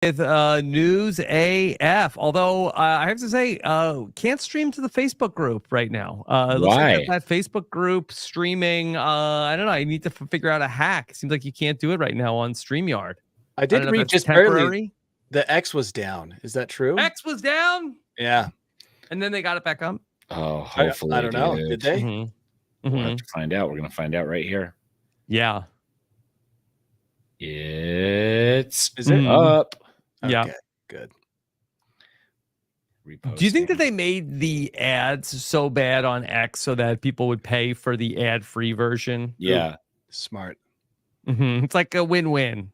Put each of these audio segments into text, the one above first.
with News AF. Although I have to say, can't stream to the Facebook group right now. It looks like Why? that Facebook group streaming. I don't know. I need to figure out a hack. It seems like you can't do it right now on StreamYard. I did don't know if read that's just temporary. barely the X was down. Is that true? X was down, Yeah. and then they got it back up. Oh, hopefully. I don't know. Did they? Mm-hmm. We'll have to find out. We're going to find out right here. Yeah. Is it up? Yeah. Okay, good. Reposting. Do you think that they made the ads so bad on X so that people would pay for the ad-free version? Yeah. Ooh, smart. It's like a win-win.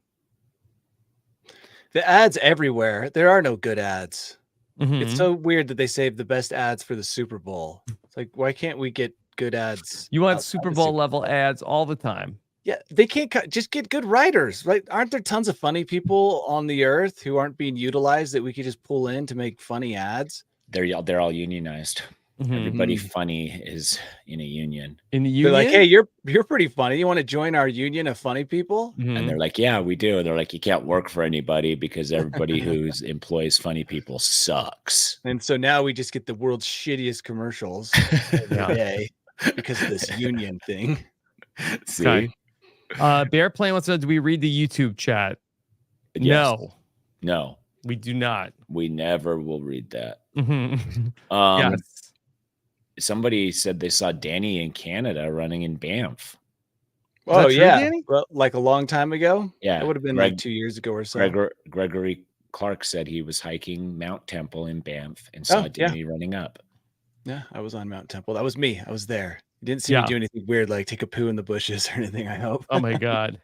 The ads everywhere. There are no good ads. Mm-hmm. It's so weird that they saved the best ads for the Super Bowl. It's like, why can't we get good ads? You want Super Bowl level ads all the time. Yeah, they can't just get good writers, right? Aren't there tons of funny people on the earth who aren't being utilized that we could just pull in to make funny ads? They're all unionized. Everybody funny is in a union. In the union? They're like, hey, you're pretty funny. You want to join our union of funny people? And they're like, yeah, we do. They're like, you can't work for anybody because everybody who employs funny people sucks. And so now we just get the world's shittiest commercials every day because of this union thing. See? Okay. Bear Plane wants to know, do we read the YouTube chat? Yes. No. We do not. We never will read that. Yes. Somebody said they saw Danny in Canada running in Banff. Oh, yeah. Danny? Well, like a long time ago? Yeah. It would have been like 2 years ago or so. Gregory Clark said he was hiking Mount Temple in Banff and saw Danny running up. Yeah, I was on Mount Temple. That was me. I was there. You didn't see me do anything weird, like take a poo in the bushes or anything, I hope. Oh, my God.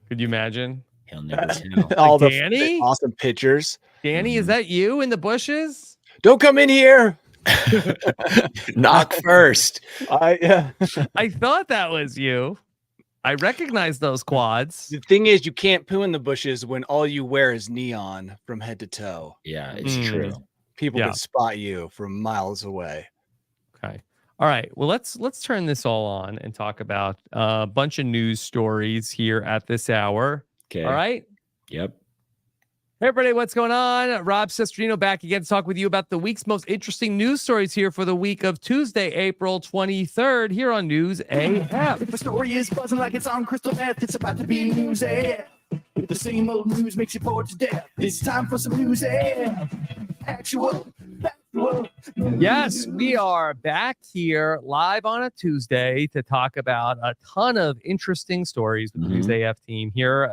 Could you imagine? He'll never tell. All the Danny? awesome pictures. Danny, is that you in the bushes? Don't come in here. Knock first. I thought that was you. I recognize those quads. The thing is, you can't poo in the bushes when all you wear is neon from head to toe. Yeah, it's true. People can spot you from miles away. Okay. All right. Well, let's turn this all on and talk about a bunch of news stories here at this hour. Okay. All right. Yep. Hey, everybody, what's going on? Rob Cesternino back again to talk with you about the week's most interesting news stories here for the week of Tuesday, April 23rd, here on News AF. The story is buzzing like it's on crystal meth. It's about to be News AF. The same old news makes you bored to death. It's time for some News AF. Actual Factual. Yes, we are back here live on a Tuesday to talk about a ton of interesting stories with the News AF team here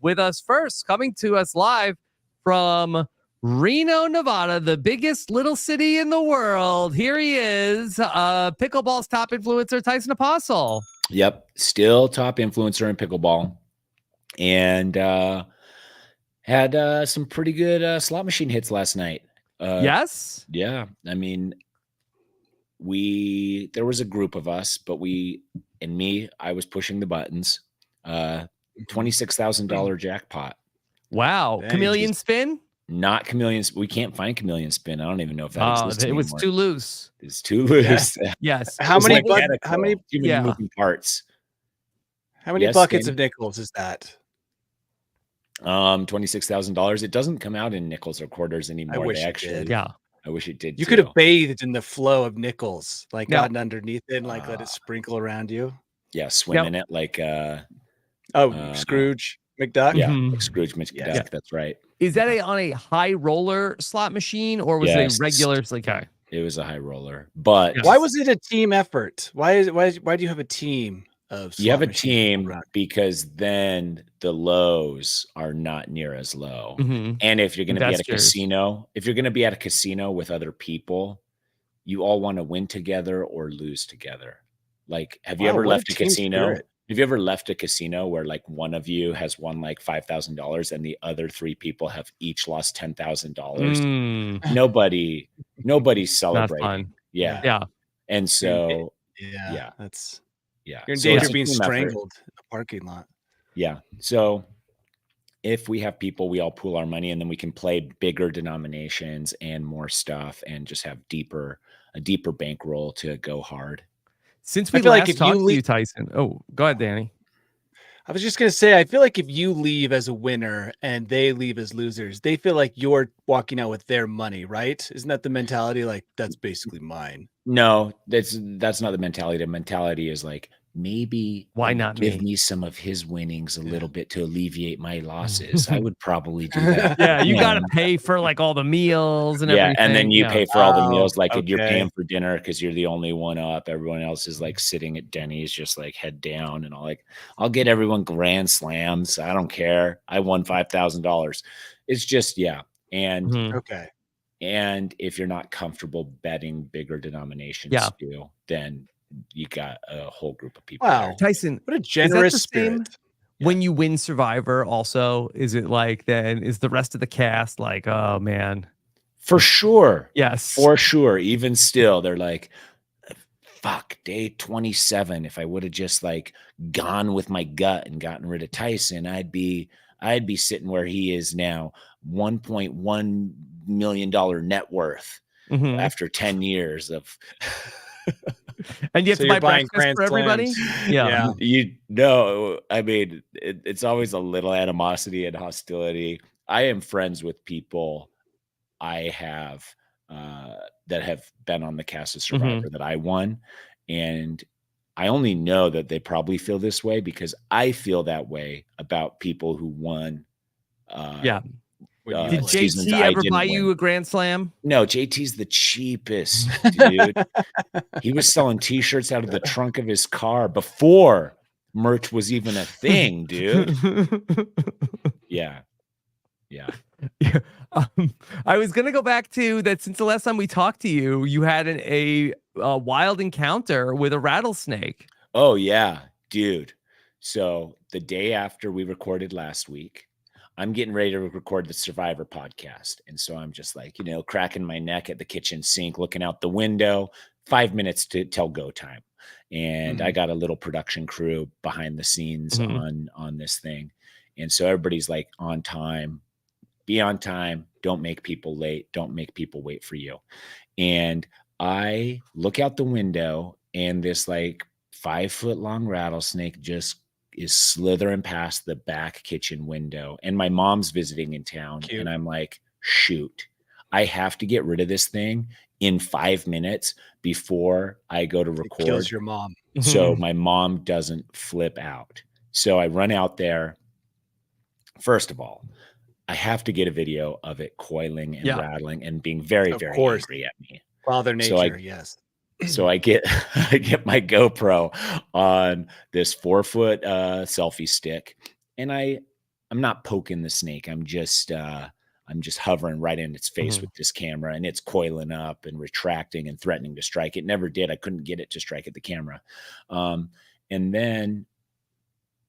with us first, coming to us live from Reno, Nevada, the biggest little city in the world. Here he is, pickleball's top influencer, Tyson Apostol. Yep, still top influencer in pickleball. And had some pretty good slot machine hits last night. Yes? Yeah. I mean, there was a group of us, but I was pushing the buttons. $26,000 jackpot. Wow. Dang. Chameleon spin? Not chameleon. We can't find chameleon spin. I don't even know if that exists it was too loose. It's too loose. Yeah. Yes. How many too many moving parts? How many buckets of nickels is that? $26,000. It doesn't come out in nickels or quarters anymore. I wish it did. Yeah. I wish it did. You could have bathed in the flow of nickels, like gotten underneath it and like let it sprinkle around you. Yeah, swim in it like Scrooge McDuck. Yeah, like Scrooge McDuck. Yeah. That's right. Is that on a high roller slot machine or was it a regular? Okay. It was a high roller, but why was it a team effort? Why do you have a team of? You have a team because then the lows are not near as low. And if you're going to be at a casino, with other people, you all want to win together or lose together. Like, have you ever left a casino? Spirit. Have you ever left a casino where like one of you has won like $5,000 and the other three people have each lost $10,000? Nobody's celebrating. Not fun. Yeah. And so, that's you're in danger of being strangled in the parking lot. Yeah. So if we have people, we all pool our money and then we can play bigger denominations and more stuff and just have a deeper bankroll to go hard. Since we last talked to you, Tyson. Oh, go ahead, Danny. I was just going to say, I feel like if you leave as a winner and they leave as losers, they feel like you're walking out with their money, right? Isn't that the mentality? Like, that's basically mine. No, that's not the mentality. The mentality is like, maybe why not give me? me some of his winnings a little bit to alleviate my losses. I would probably do that. Yeah, you got to pay for like all the meals and everything. And then you pay for all the meals, like you're okay. paying for dinner because you're the only one up. Everyone else is like sitting at Denny's, just like head down, and I'll get everyone grand slams. I don't care. I won $5,000. It's just and okay. And if you're not comfortable betting bigger denominations too, then you got a whole group of people. Wow, there. Tyson, what a generous spirit. Yeah. When you win Survivor, also, is it like then is the rest of the cast like, oh man? For sure. Yes. For sure. Even still, they're like, fuck, day 27. If I would have just like gone with my gut and gotten rid of Tyson, I'd be sitting where he is now, $1.1 million net worth after 10 years of. And you have to buy breakfast for everybody. Yeah. You know, I mean, it's always a little animosity and hostility. I am friends with people I have that have been on the cast of Survivor that I won, and I only know that they probably feel this way because I feel that way about people who won. Did JT ever buy you a Grand Slam? No, JT's the cheapest, dude. He was selling T-shirts out of the trunk of his car before merch was even a thing, dude. Yeah. I was gonna go back to that since the last time we talked to you. You had a wild encounter with a rattlesnake. Oh yeah, dude. So the day after we recorded last week, I'm getting ready to record the Survivor podcast. And so I'm just like, cracking my neck at the kitchen sink, looking out the window, 5 minutes till go time. And I got a little production crew behind the scenes on this thing. And so everybody's like on time, be on time. Don't make people late. Don't make people wait for you. And I look out the window and this like 5-foot long rattlesnake just is slithering past the back kitchen window, and my mom's visiting in town. Cute. And I'm like, shoot, I have to get rid of this thing in 5 minutes before I go to record. It kills your mom. So my mom doesn't flip out. So I run out there. First of all, I have to get a video of it coiling and rattling and being very, very angry at me. Father Nature, yes. So I get my GoPro on this 4-foot selfie stick, and I'm not poking the snake. I'm just hovering right in its face with this camera, and it's coiling up and retracting and threatening to strike. It never did. I couldn't get it to strike at the camera. And then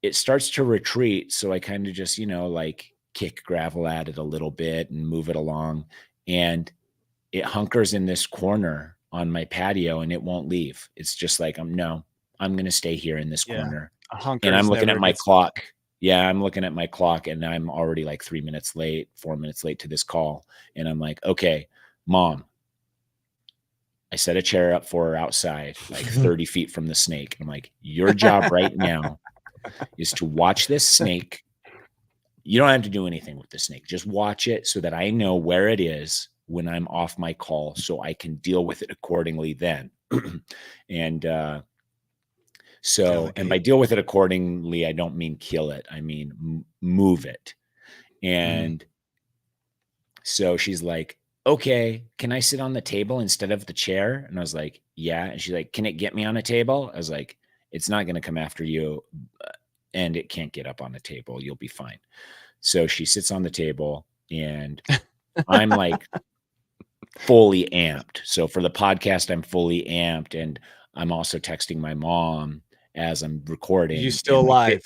it starts to retreat. So I kind of just, like kick gravel at it a little bit and move it along. And it hunkers in this corner on my patio and it won't leave. It's just like, I'm going to stay here in this corner. And I'm looking at my clock. Yeah, I'm looking at my clock and I'm already like 4 minutes late to this call. And I'm like, okay, Mom, I set a chair up for her outside, like 30 feet from the snake. I'm like, your job right now is to watch this snake. You don't have to do anything with the snake. Just watch it so that I know where it is when I'm off my call so I can deal with it accordingly then. And by deal with it accordingly, I don't mean kill it. I mean, move it. And so she's like, okay, can I sit on the table instead of the chair? And I was like, yeah. And she's like, can it get me on a table? I was like, it's not going to come after you and it can't get up on the table. You'll be fine. So she sits on the table and I'm like fully amped. So for the podcast, I'm fully amped. And I'm also texting my mom as I'm recording. You still live?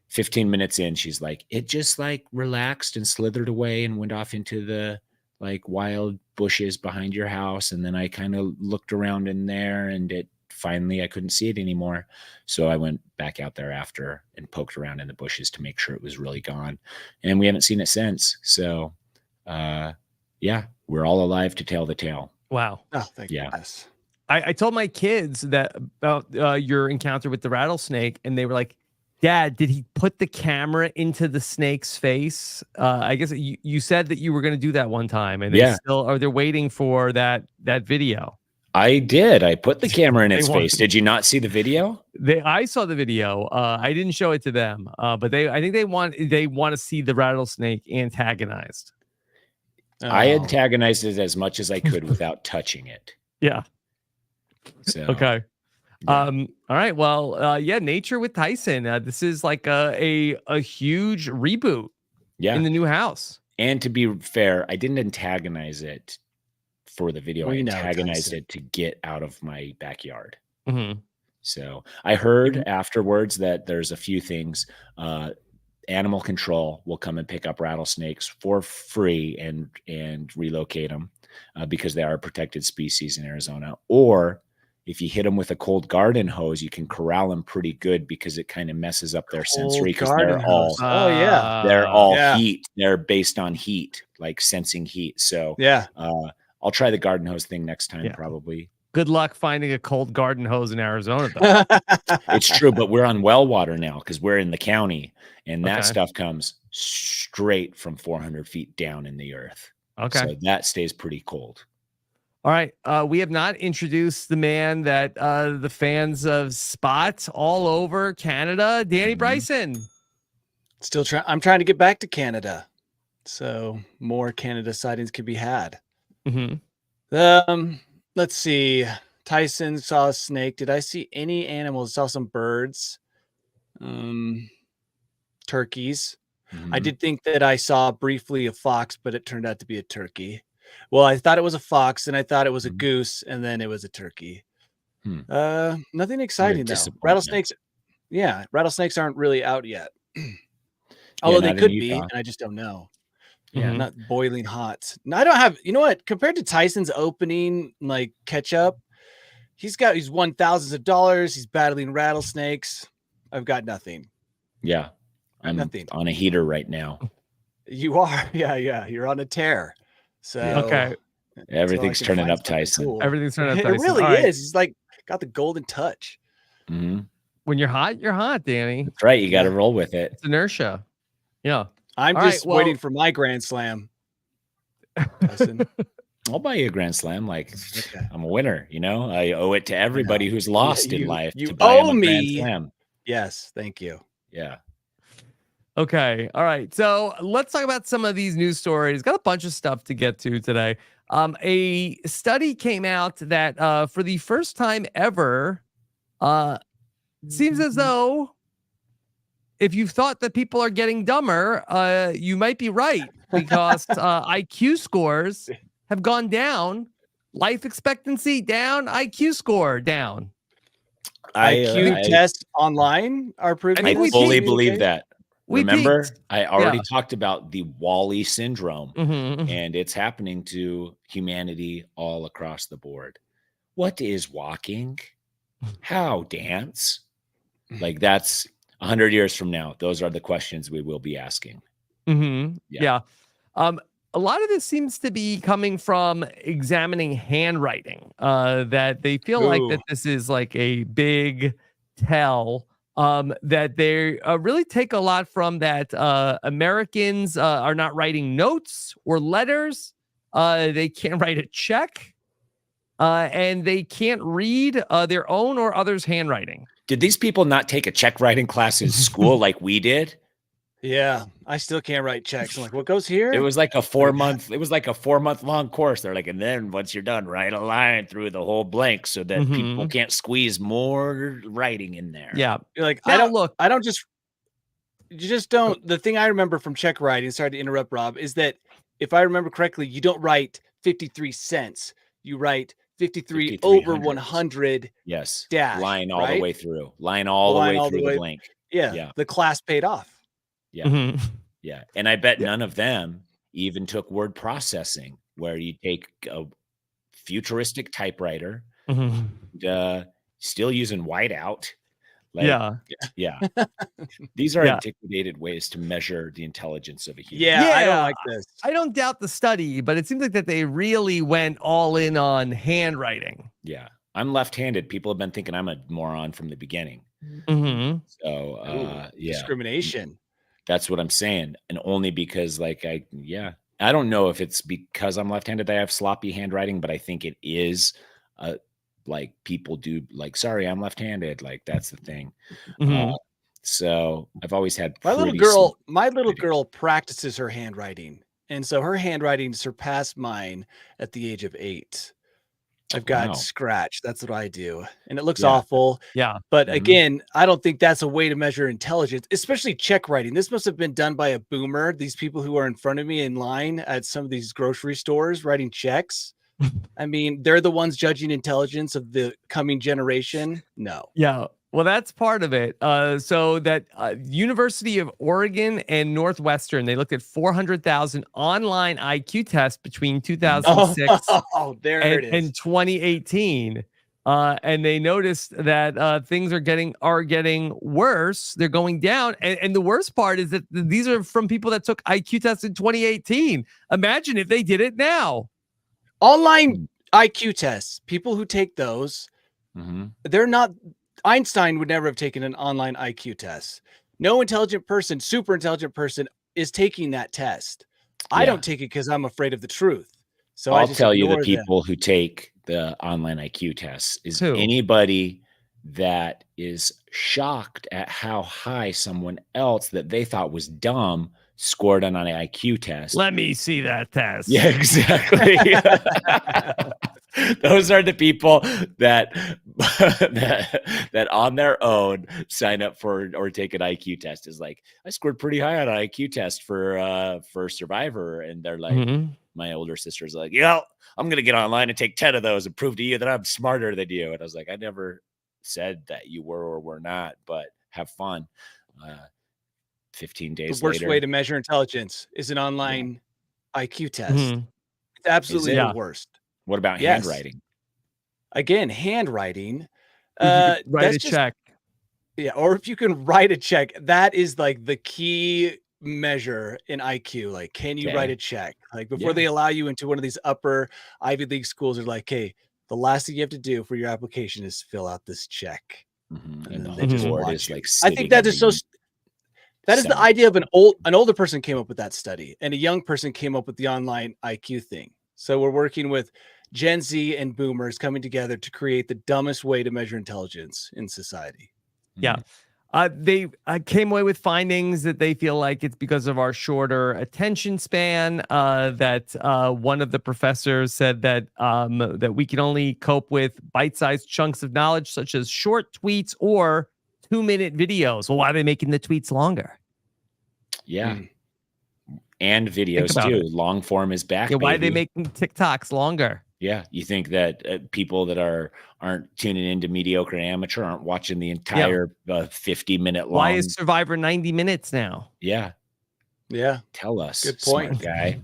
15 minutes in, she's like, it just like relaxed and slithered away and went off into the like wild bushes behind your house. And then I kind of looked around in there and finally I couldn't see it anymore. So I went back out there after and poked around in the bushes to make sure it was really gone. And we haven't seen it since. So yeah, we're all alive to tell the tale. Wow. Oh, thank goodness. I told my kids that about your encounter with the rattlesnake, and they were like, Dad, did he put the camera into the snake's face? I guess you said that you were going to do that one time, and they're waiting for that video. I did. I put the camera in its face. Did you not see the video? I saw the video. I didn't show it to them, but I think they want to see the rattlesnake antagonized. I antagonized it as much as I could without touching it. Yeah. So okay. Yeah. All right. Well, Nature with Tyson. This is like a huge reboot. Yeah. In the new house. And to be fair, I didn't antagonize it for the video. I antagonized it to get out of my backyard. Mm-hmm. So I heard afterwards that there's a few things. Animal control will come and pick up rattlesnakes for free and relocate them because they are a protected species in Arizona. Or if you hit them with a cold garden hose, you can corral them pretty good because it kind of messes up their sensory because they're all heat. They're based on heat, like sensing heat. So I'll try the garden hose thing next time, probably. Good luck finding a cold garden hose in Arizona, though. It's true, but we're on well water now because we're in the county, and that stuff comes straight from 400 feet down in the earth. Okay. So that stays pretty cold. All right. We have not introduced the man that the fans of Spot all over Canada, Danny Bryson. I'm trying to get back to Canada, so more Canada sightings could be had. Mm-hmm. Let's see. Tyson saw a snake. Did I see any animals? Saw some birds, turkeys. I did think that I saw briefly a fox, but it turned out to be a turkey. Well, I thought it was a fox, and I thought it was a goose, and then it was a turkey. Nothing exciting though. Rattlesnakes, rattlesnakes aren't really out yet. Although they could be, and I just don't know. Yeah, not boiling hot. No, I don't have. You know what? Compared to Tyson's opening, like catch up, he's won thousands of dollars. He's battling rattlesnakes. I've got nothing. Yeah, I'm nothing on a heater right now. You are, yeah. You're on a tear. So everything's turning up, Tyson. Cool. Everything's turning up, Tyson. It really is. He's like got the golden touch. When you're hot, Danny. That's right. You got to roll with it. It's inertia. Yeah. I'm just waiting for my Grand Slam. I'll buy you a Grand Slam. Like I'm a winner, I owe it to everybody who's lost in life. You to buy owe him a me. Grand Slam. Yes, thank you. Yeah. Okay. All right. So let's talk about some of these news stories. Got a bunch of stuff to get to today. A study came out that for the first time ever, seems as though if you thought that people are getting dumber, you might be right because IQ scores have gone down, life expectancy down, IQ score down. IQ tests online are proving. I fully believe that. Remember, peaked. I already talked about the Wall-E syndrome, Mm-hmm. and it's happening to humanity all across the board. What is walking? How dance? Like that's 100 years from now. Those are the questions we will be asking. Mm-hmm. Yeah. A lot of this seems to be coming from examining handwriting, that they feel like that this is like a big tell, that they really take a lot from that. Americans are not writing notes or letters. They can't write a check, and they can't read their own or others' handwriting. Did these people not take a check writing class in school like we did? Yeah, I still can't write checks. I'm like, what goes here? It was like a 4-month long course. They're like, and then once you're done, write a line through the whole blank so that people can't squeeze more writing in there. Yeah. You're like, Now, you just don't. The thing I remember from check writing, sorry to interrupt, Rob, is that if I remember correctly, you don't write 53 cents. You write 53 over 100. Yes. Dash. Line all the way through. Line all the way through the blank. Yeah. The class paid off. Yeah. Yeah. And I bet none of them even took word processing, where you take a futuristic typewriter, still using whiteout. Like, yeah. These are antiquated ways to measure the intelligence of a human. Yeah, I don't like this. I don't doubt the study, but it seems like that they really went all in on handwriting. Yeah. I'm left-handed. People have been thinking I'm a moron from the beginning. Mm-hmm. So discrimination. That's what I'm saying. And only because like I don't know if it's because I'm left-handed that I have sloppy handwriting, but I think it is like people do like, sorry, I'm left-handed. Like that's the thing. Mm-hmm. So I've always had My little girl practices her handwriting. And so her handwriting surpassed mine at the age of 8. I've got scratch. That's what I do. And it looks awful. Yeah. But again, I don't think that's a way to measure intelligence, especially check writing. This must have been done by a boomer. These people who are in front of me in line at some of these grocery stores writing checks. I mean, they're the ones judging intelligence of the coming generation. No. Yeah. Well, that's part of it. So that University of Oregon and Northwestern, they looked at 400,000 online IQ tests between 2006 and 2018. And they noticed that things are getting worse. They're going down. And the worst part is that these are from people that took IQ tests in 2018. Imagine if they did it now. Online IQ tests, people who take those, they're not... Einstein would never have taken an online IQ test. No intelligent person, super intelligent person is taking that test. I don't take it because I'm afraid of the truth. So I'll tell you the people who take the online IQ tests is anybody that is shocked at how high someone else that they thought was dumb scored on an IQ test. Let me see that test. Yeah, exactly. Those are the people that on their own sign up for or take an IQ test. Is like, I scored pretty high on an IQ test for Survivor, and they're like, my older sister's like, I'm gonna get online and take 10 of those and prove to you that I'm smarter than you. And I was like, I never said that you were or were not, but have fun. 15 days later. The worst way to measure intelligence is an online IQ test. It's absolutely the worst. What about handwriting? Again, handwriting. Write a check. Yeah, or if you can write a check, that is like the key measure in IQ. Like, can you write a check? Like before they allow you into one of these upper Ivy League schools, they're like, hey, the last thing you have to do for your application is fill out this check. And then they just watch you. Like, I think that is so... That is the idea of an older person came up with that study, and a young person came up with the online IQ thing. So we're working with Gen Z and boomers coming together to create the dumbest way to measure intelligence in society. Yeah. They came away with findings that they feel like it's because of our shorter attention span. That one of the professors said that that we can only cope with bite-sized chunks of knowledge, such as short tweets or 2-minute videos. Well, why are they making the tweets longer? Yeah. And videos too. Long form is back. Yeah, why are they making TikToks longer? Yeah. You think that people that aren't tuning into mediocre amateur aren't watching the entire 50-minute long? Why is Survivor 90 minutes now? Yeah. Yeah. Tell us. Good point, guy.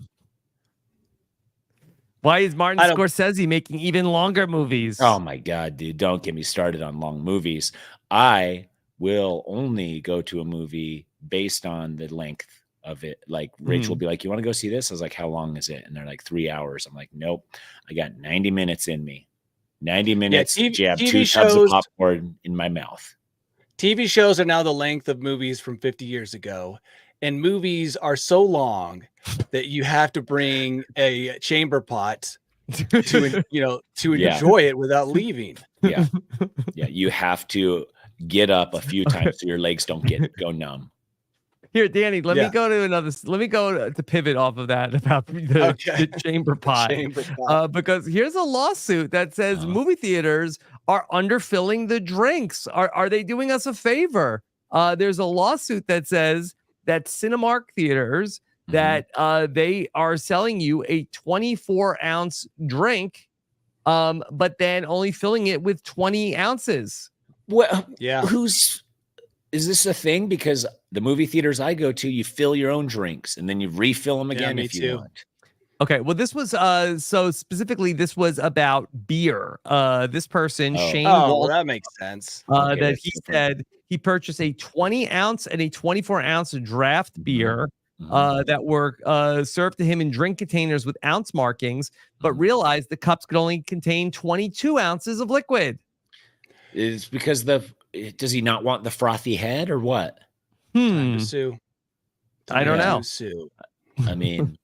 Why is Martin Scorsese making even longer movies? Oh my God, dude. Don't get me started on long movies. I will only go to a movie based on the length of it. Like Rachel will be like, you want to go see this? I was like, how long is it? And they're like 3 hours. I'm like, nope, I got 90 minutes in me. 90 minutes, jab TV 2 tubs of popcorn in my mouth. TV shows are now the length of movies from 50 years ago. And movies are so long that you have to bring a chamber pot to enjoy it without leaving. Yeah. Yeah. You have to get up a few times so your legs don't go numb. Here, Danny, let me go to pivot off of that about the chamber pot. Because here's a lawsuit that says movie theaters are underfilling the drinks. Are they doing us a favor? There's a lawsuit that says that Cinemark theaters that they are selling you a 24-ounce drink, but then only filling it with 20 ounces. Well, is this a thing? Because the movie theaters I go to, you fill your own drinks and then you refill them again if you want. Okay, well, this was so specifically, this was about beer. This person, Shane Walt, that makes sense. That he said he purchased a 20-ounce and a 24-ounce draft beer that were served to him in drink containers with ounce markings, but realized the cups could only contain 22 ounces of liquid. It's because the does he not want the frothy head or what? Time to sue. I don't know. Sue. I mean,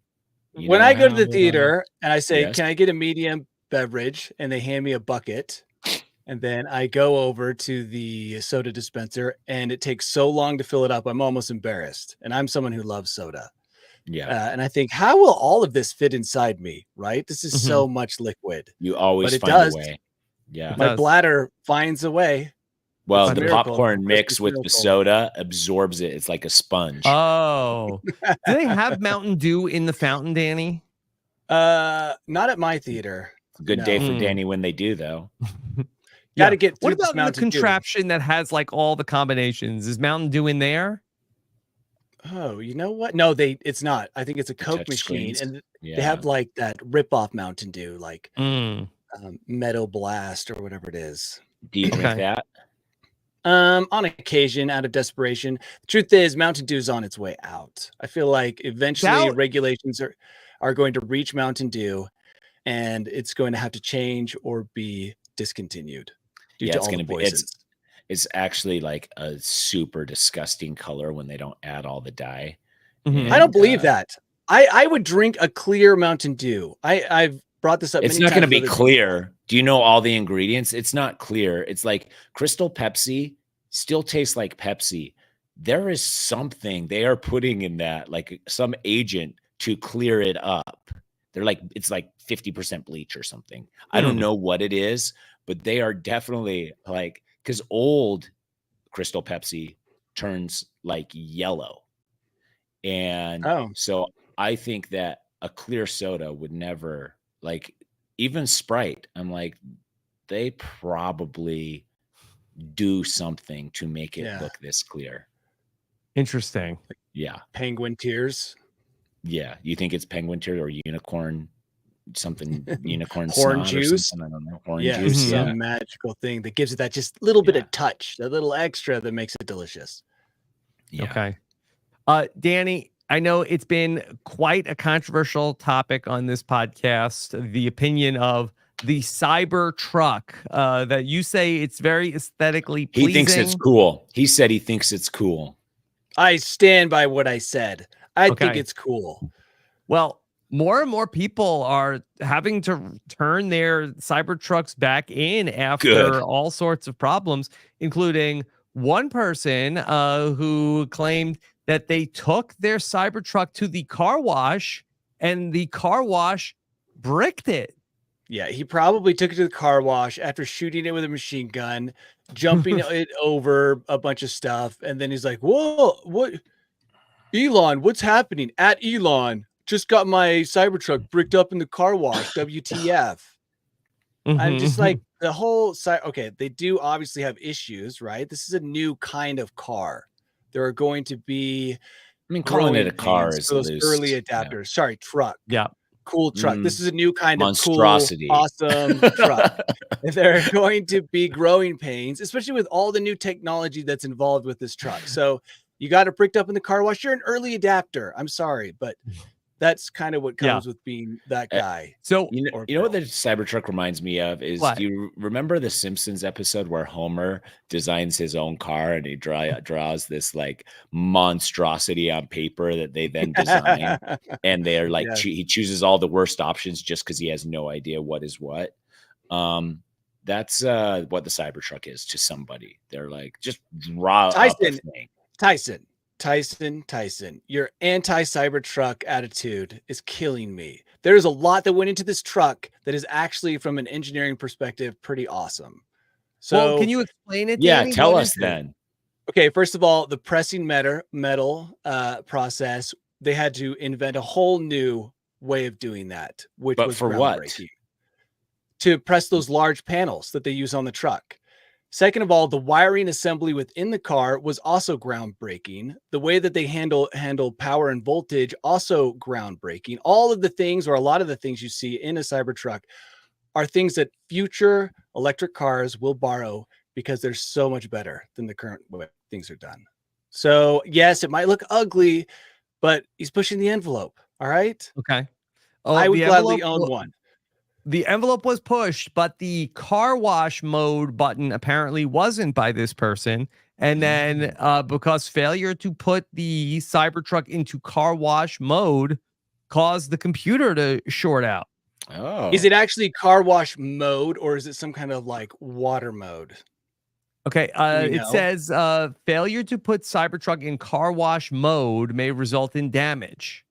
when I go to the theater and I say, yes. "Can I get a medium beverage?" and they hand me a bucket, and then I go over to the soda dispenser and it takes so long to fill it up, I'm almost embarrassed. And I'm someone who loves soda. Yeah. And I think, how will all of this fit inside me? Right? This is so much liquid. You always but it find does. a way. Yeah. My bladder finds a way. Well, the popcorn mixed with the soda absorbs it. It's like a sponge. Oh, do they have Mountain Dew in the fountain, Danny? Not at my theater. Good day for Danny when they do, though. Got to get. What about the contraption that has like all the combinations? Is Mountain Dew in there? Oh, you know what? No, it's not. I think it's a Coke machine, and they have like that rip-off Mountain Dew, like Meadow Blast or whatever it is. Do you drink that? On occasion, out of desperation. The truth is, Mountain Dew is on its way out. I feel like eventually regulations are going to reach Mountain Dew, and it's going to have to change or be discontinued due to all the poisons. It's actually like a super disgusting color when they don't add all the dye. And, I don't believe that. I would drink a clear Mountain Dew. I've brought this up. It's not going to be clear. Do you know all the ingredients? It's not clear. It's like Crystal Pepsi still tastes like Pepsi. There is something they are putting in that, like some agent to clear it up. It's like 50% bleach or something. I don't know what it is, but they are definitely like, because old Crystal Pepsi turns like yellow. And so I think that a clear soda would never, like, even Sprite, I'm like, they probably do something to make it look this clear. Interesting. Yeah. Penguin tears. Yeah. You think it's penguin tears or unicorn, something, unicorn horn juice? I don't know. Horn juice. Some magical thing that gives it that just little bit of touch, that little extra that makes it delicious. Yeah. Okay. Danny, I know it's been quite a controversial topic on this podcast, the opinion of the Cybertruck, that you say it's very aesthetically pleasing. He thinks it's cool. He said he thinks it's cool. I stand by what I said. I think it's cool. Well, more and more people are having to turn their Cybertrucks back in after all sorts of problems, including one person who claimed that they took their Cybertruck to the car wash and the car wash bricked it. Yeah, he probably took it to the car wash after shooting it with a machine gun, jumping it over a bunch of stuff. And then he's like, whoa, what? Elon, what's happening? At Elon, just got my Cybertruck bricked up in the car wash. WTF. I'm just like, the whole side. Okay, they do obviously have issues, right? This is a new kind of car. There are going to be, calling it a car is those early adapters. Yeah. Sorry, truck. Yeah. Cool truck. This is a new kind of monstrosity, cool, awesome truck. There are going to be growing pains, especially with all the new technology that's involved with this truck. So you got it bricked up in the car wash. You're an early adapter. I'm sorry, but that's kind of what comes with being that guy. So you know what the Cybertruck reminds me of is, do you remember the Simpsons episode where Homer designs his own car and he draws this like monstrosity on paper that they then design, and they're like he chooses all the worst options just because he has no idea what is what. That's what the Cybertruck is to somebody. They're like, just draw Tyson, your anti-Cybertruck attitude is killing me. There's a lot that went into this truck that is actually, from an engineering perspective, pretty awesome. So can you explain it? Yeah, Danny? tell us then. Okay, first of all, the pressing metal process, they had to invent a whole new way of doing that, which was for what? To press those large panels that they use on the truck. Second of all, the wiring assembly within the car was also groundbreaking. The way that they handle power and voltage, also groundbreaking. All of the things, or a lot of the things you see in a Cybertruck, are things that future electric cars will borrow because they're so much better than the current way things are done. So yes, it might look ugly, but he's pushing the envelope. All right. Okay. I would gladly own one. the envelope was pushed, but the car wash mode button apparently wasn't by this person. And then because failure to put the Cybertruck into car wash mode caused the computer to short out. Oh. Is it actually car wash mode or is it some kind of like water mode? Okay, it says failure to put Cybertruck in car wash mode may result in damage.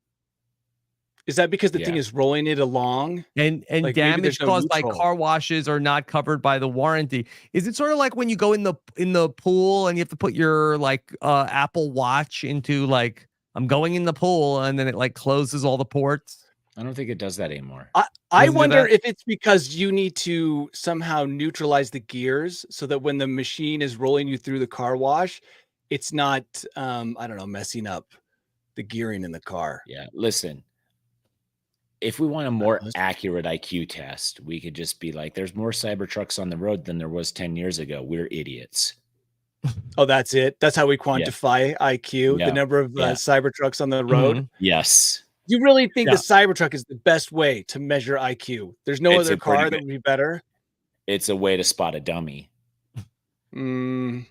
Is that because the thing is rolling it along? And like damage caused by car washes are not covered by the warranty. Is it sort of like when you go in the pool and you have to put your like Apple Watch into like I'm going in the pool and then it like closes all the ports? I don't think it does that anymore. I wonder if it's because you need to somehow neutralize the gears so that when the machine is rolling you through the car wash, it's not, I don't know, messing up the gearing in the car. Yeah, listen, if we want a more accurate IQ test, we could just be like, there's more Cybertrucks on the road than there was 10 years ago. We're idiots. Oh, that's it? That's how we quantify IQ, the number of Cybertrucks on the road? Yes. You really think the Cybertruck is the best way to measure IQ? There's no other car that would be better? It's a way to spot a dummy. I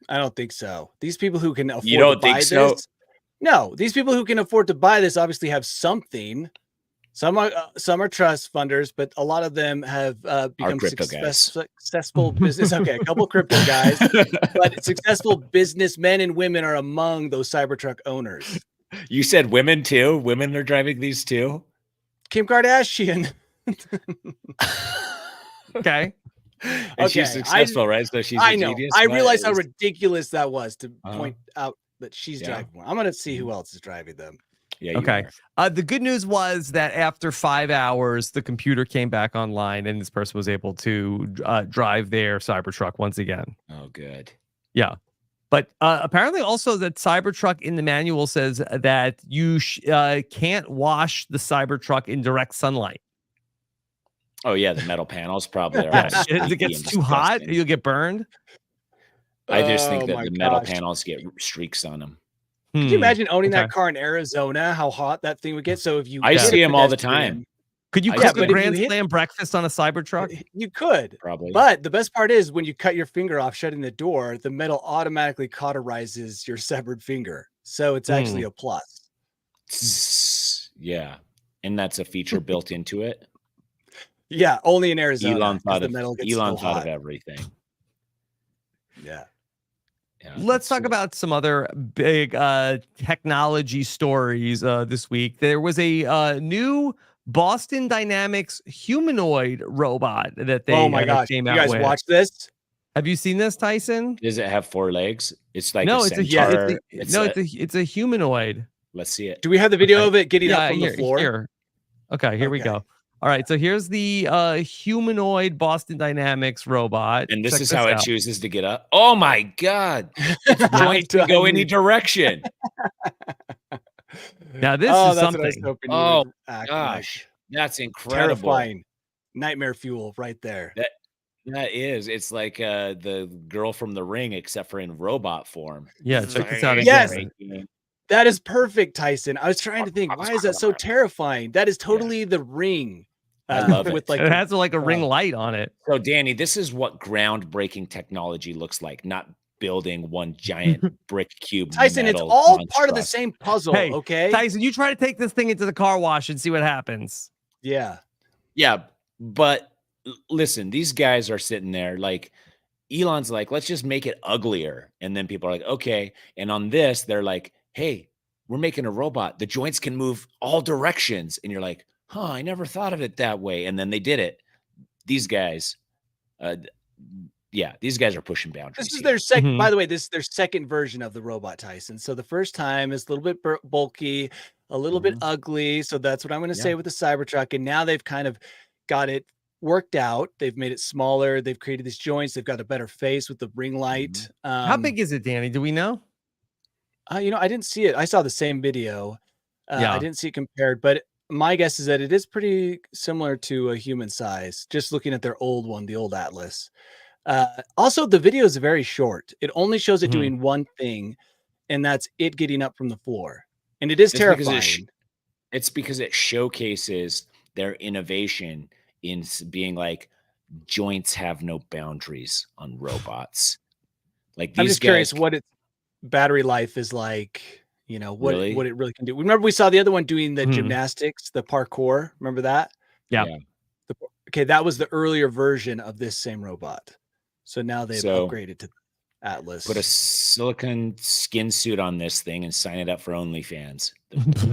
don't think so. These people who can afford you don't to buy think so? this, no, these people who can afford to buy this obviously have something. Some are trust funders, but a lot of them have become successful business. Okay, a couple crypto guys, but successful businessmen and women are among those Cybertruck owners. You said women too? Women are driving these too? Kim Kardashian. Okay. And she's successful, right? So she's a genius. I realize how ridiculous that was to point out that she's driving one. I'm going to see who else is driving them. Yeah. Okay. The good news was that after 5 hours, the computer came back online and this person was able to drive their Cybertruck once again. Oh, good. Yeah. But apparently also that Cybertruck in the manual says that you can't wash the Cybertruck in direct sunlight. Oh, yeah. The metal panels probably are. If it gets too hot, you'll get burned. I just think that the metal panels get streaks on them. Can you imagine owning that car in Arizona? How hot that thing would get? So if you, I see them all the time. Could you cook a Grand Slam breakfast on a Cybertruck? You could probably. But the best part is when you cut your finger off shutting the door, the metal automatically cauterizes your severed finger. So it's actually a plus. Yeah, and that's a feature built into it. Yeah, only in Arizona. Elon thought of everything. Yeah. Let's talk about some other big technology stories this week. There was a new Boston Dynamics humanoid robot that they came out with. You guys watch this? Have you seen this, Tyson? Does it have 4 legs? It's like it's a humanoid. Let's see it. Do we have the video of it getting up from the floor? Here. Okay, here we go. All right, so here's the humanoid Boston Dynamics robot. And this is how it chooses to get up. Oh my God. Joints can go any direction. Now this is something. Oh gosh. That's incredible. Terrifying. Nightmare fuel right there. That is. It's like the girl from The Ring, except for in robot form. Yeah, check this out. Yes. That is perfect, Tyson. I was trying to think, why is that so terrifying? That is totally The Ring. I love it. With it has like a ring light on it. So, Danny, this is what groundbreaking technology looks like, not building one giant brick cube. Tyson, it's all part of the same puzzle, okay? Tyson, you try to take this thing into the car wash and see what happens. Yeah. Yeah, but listen, these guys are sitting there like, Elon's like, let's just make it uglier. And then people are like, okay. And on this, they're like, hey, we're making a robot. The joints can move all directions. And you're like, huh, I never thought of it that way. And then they did it. These guys, these guys are pushing boundaries. This is their second, by the way, this is their second version of the robot, Tyson. So the first time is a little bit bulky, a little bit ugly. So that's what I'm going to say with the Cybertruck. And now they've kind of got it worked out. They've made it smaller. They've created these joints. They've got a better face with the ring light. How big is it, Danny? Do we know? I didn't see it. I saw the same video. I didn't see it compared, but my guess is that it is pretty similar to a human size, just looking at their old one, the old Atlas. Also, the video is very short. It only shows it doing one thing, and that's it getting up from the floor. And it is terrifying. It's because it showcases their innovation in being like, joints have no boundaries on robots. Like these I'm just curious what its battery life is like. You know what it really can do. Remember we saw the other one doing the gymnastics, the parkour. Remember that? Yeah. Okay, that was the earlier version of this same robot. So now they've upgraded to Atlas. Put a silicone skin suit on this thing and sign it up for OnlyFans.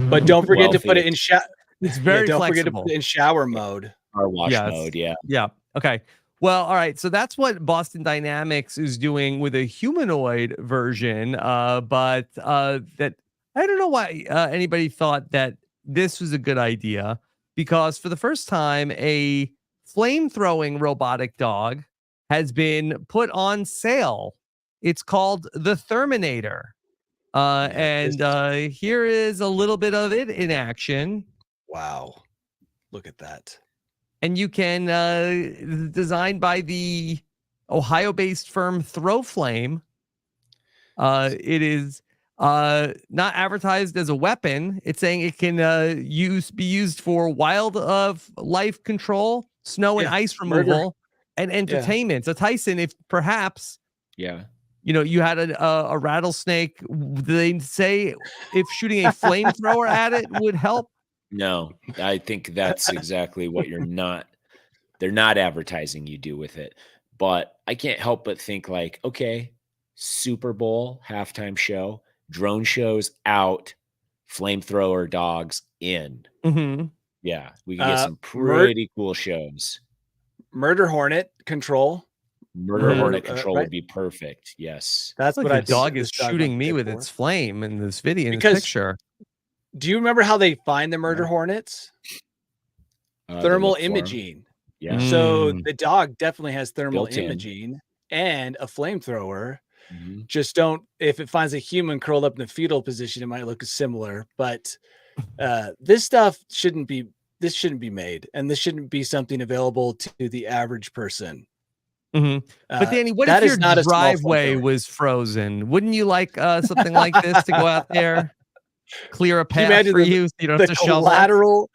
But don't forget to put it in It's very don't flexible. forget to put it in shower mode. Car wash mode, yeah. Yeah. Okay. Well, all right. So that's what Boston Dynamics is doing with a humanoid version. But that I don't know why anybody thought that this was a good idea, because for the first time, a flame-throwing robotic dog has been put on sale. It's called the Terminator. And here is a little bit of it in action. Wow. Look at that. And you can, designed by the Ohio-based firm Throwflame. It is not advertised as a weapon. It's saying it can be used for wildlife control, snow and ice removal, and entertainment. So Tyson, if perhaps, you had a rattlesnake, they say if shooting a flamethrower at it would help. No, I think that's exactly what they're not advertising you do with it. But I can't help but think like, okay, Super Bowl halftime show, drone shows out, flamethrower dogs in. Yeah, we can get some pretty cool shows. Murder Hornet control. Murder Hornet control would be perfect. Yes. That's what the dog is shooting me with its flame in this video, in this picture. Do you remember how they find the murder hornets? Thermal imaging. Yeah. So the dog definitely has thermal imaging and a flamethrower. Just if it finds a human curled up in the fetal position, it might look similar. But this stuff shouldn't be made, and this shouldn't be something available to the average person. But Danny, what if your driveway was frozen? Wouldn't you like something like this to go out there? Clear a path for you, so you don't have to shovel.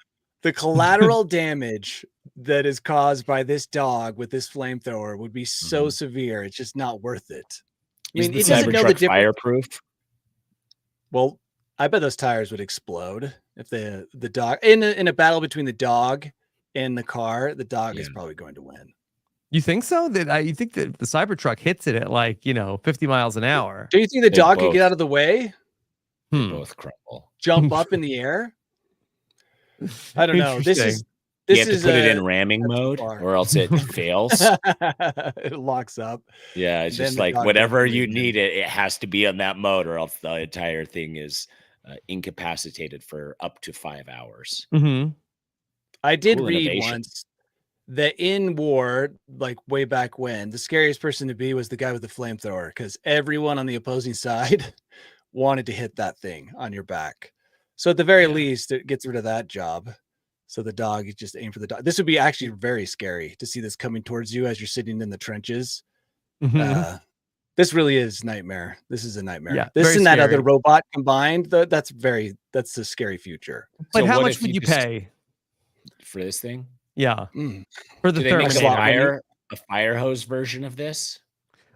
The collateral damage that is caused by this dog with this flamethrower would be so severe. It's just not worth it. I mean, it doesn't know the difference. Fireproof? Well, I bet those tires would explode if the dog in a battle between the dog and the car. The dog is probably going to win. You think so? You think that the Cybertruck hits it at 50 miles an hour? Do you think the dog could get out of the way? They both crumble. Jump up in the air? I don't know. This is you have to put it in ramming mode, or else it fails. It locks up. Yeah, it's just like whatever you need it has to be on that mode, or else the entire thing is incapacitated for up to 5 hours. I did read once that in war, like way back when, the scariest person to be was the guy with the flamethrower, because everyone on the opposing side wanted to hit that thing on your back. So at the very least, it gets rid of that job. So the dog, you just aim for the dog. This would be actually very scary to see this coming towards you as you're sitting in the trenches. This really is nightmare. This is a nightmare. Yeah, this and that other robot combined, that's a scary future. But so how much would you pay for this thing? Yeah. For the Terminator. A fire hose version of this?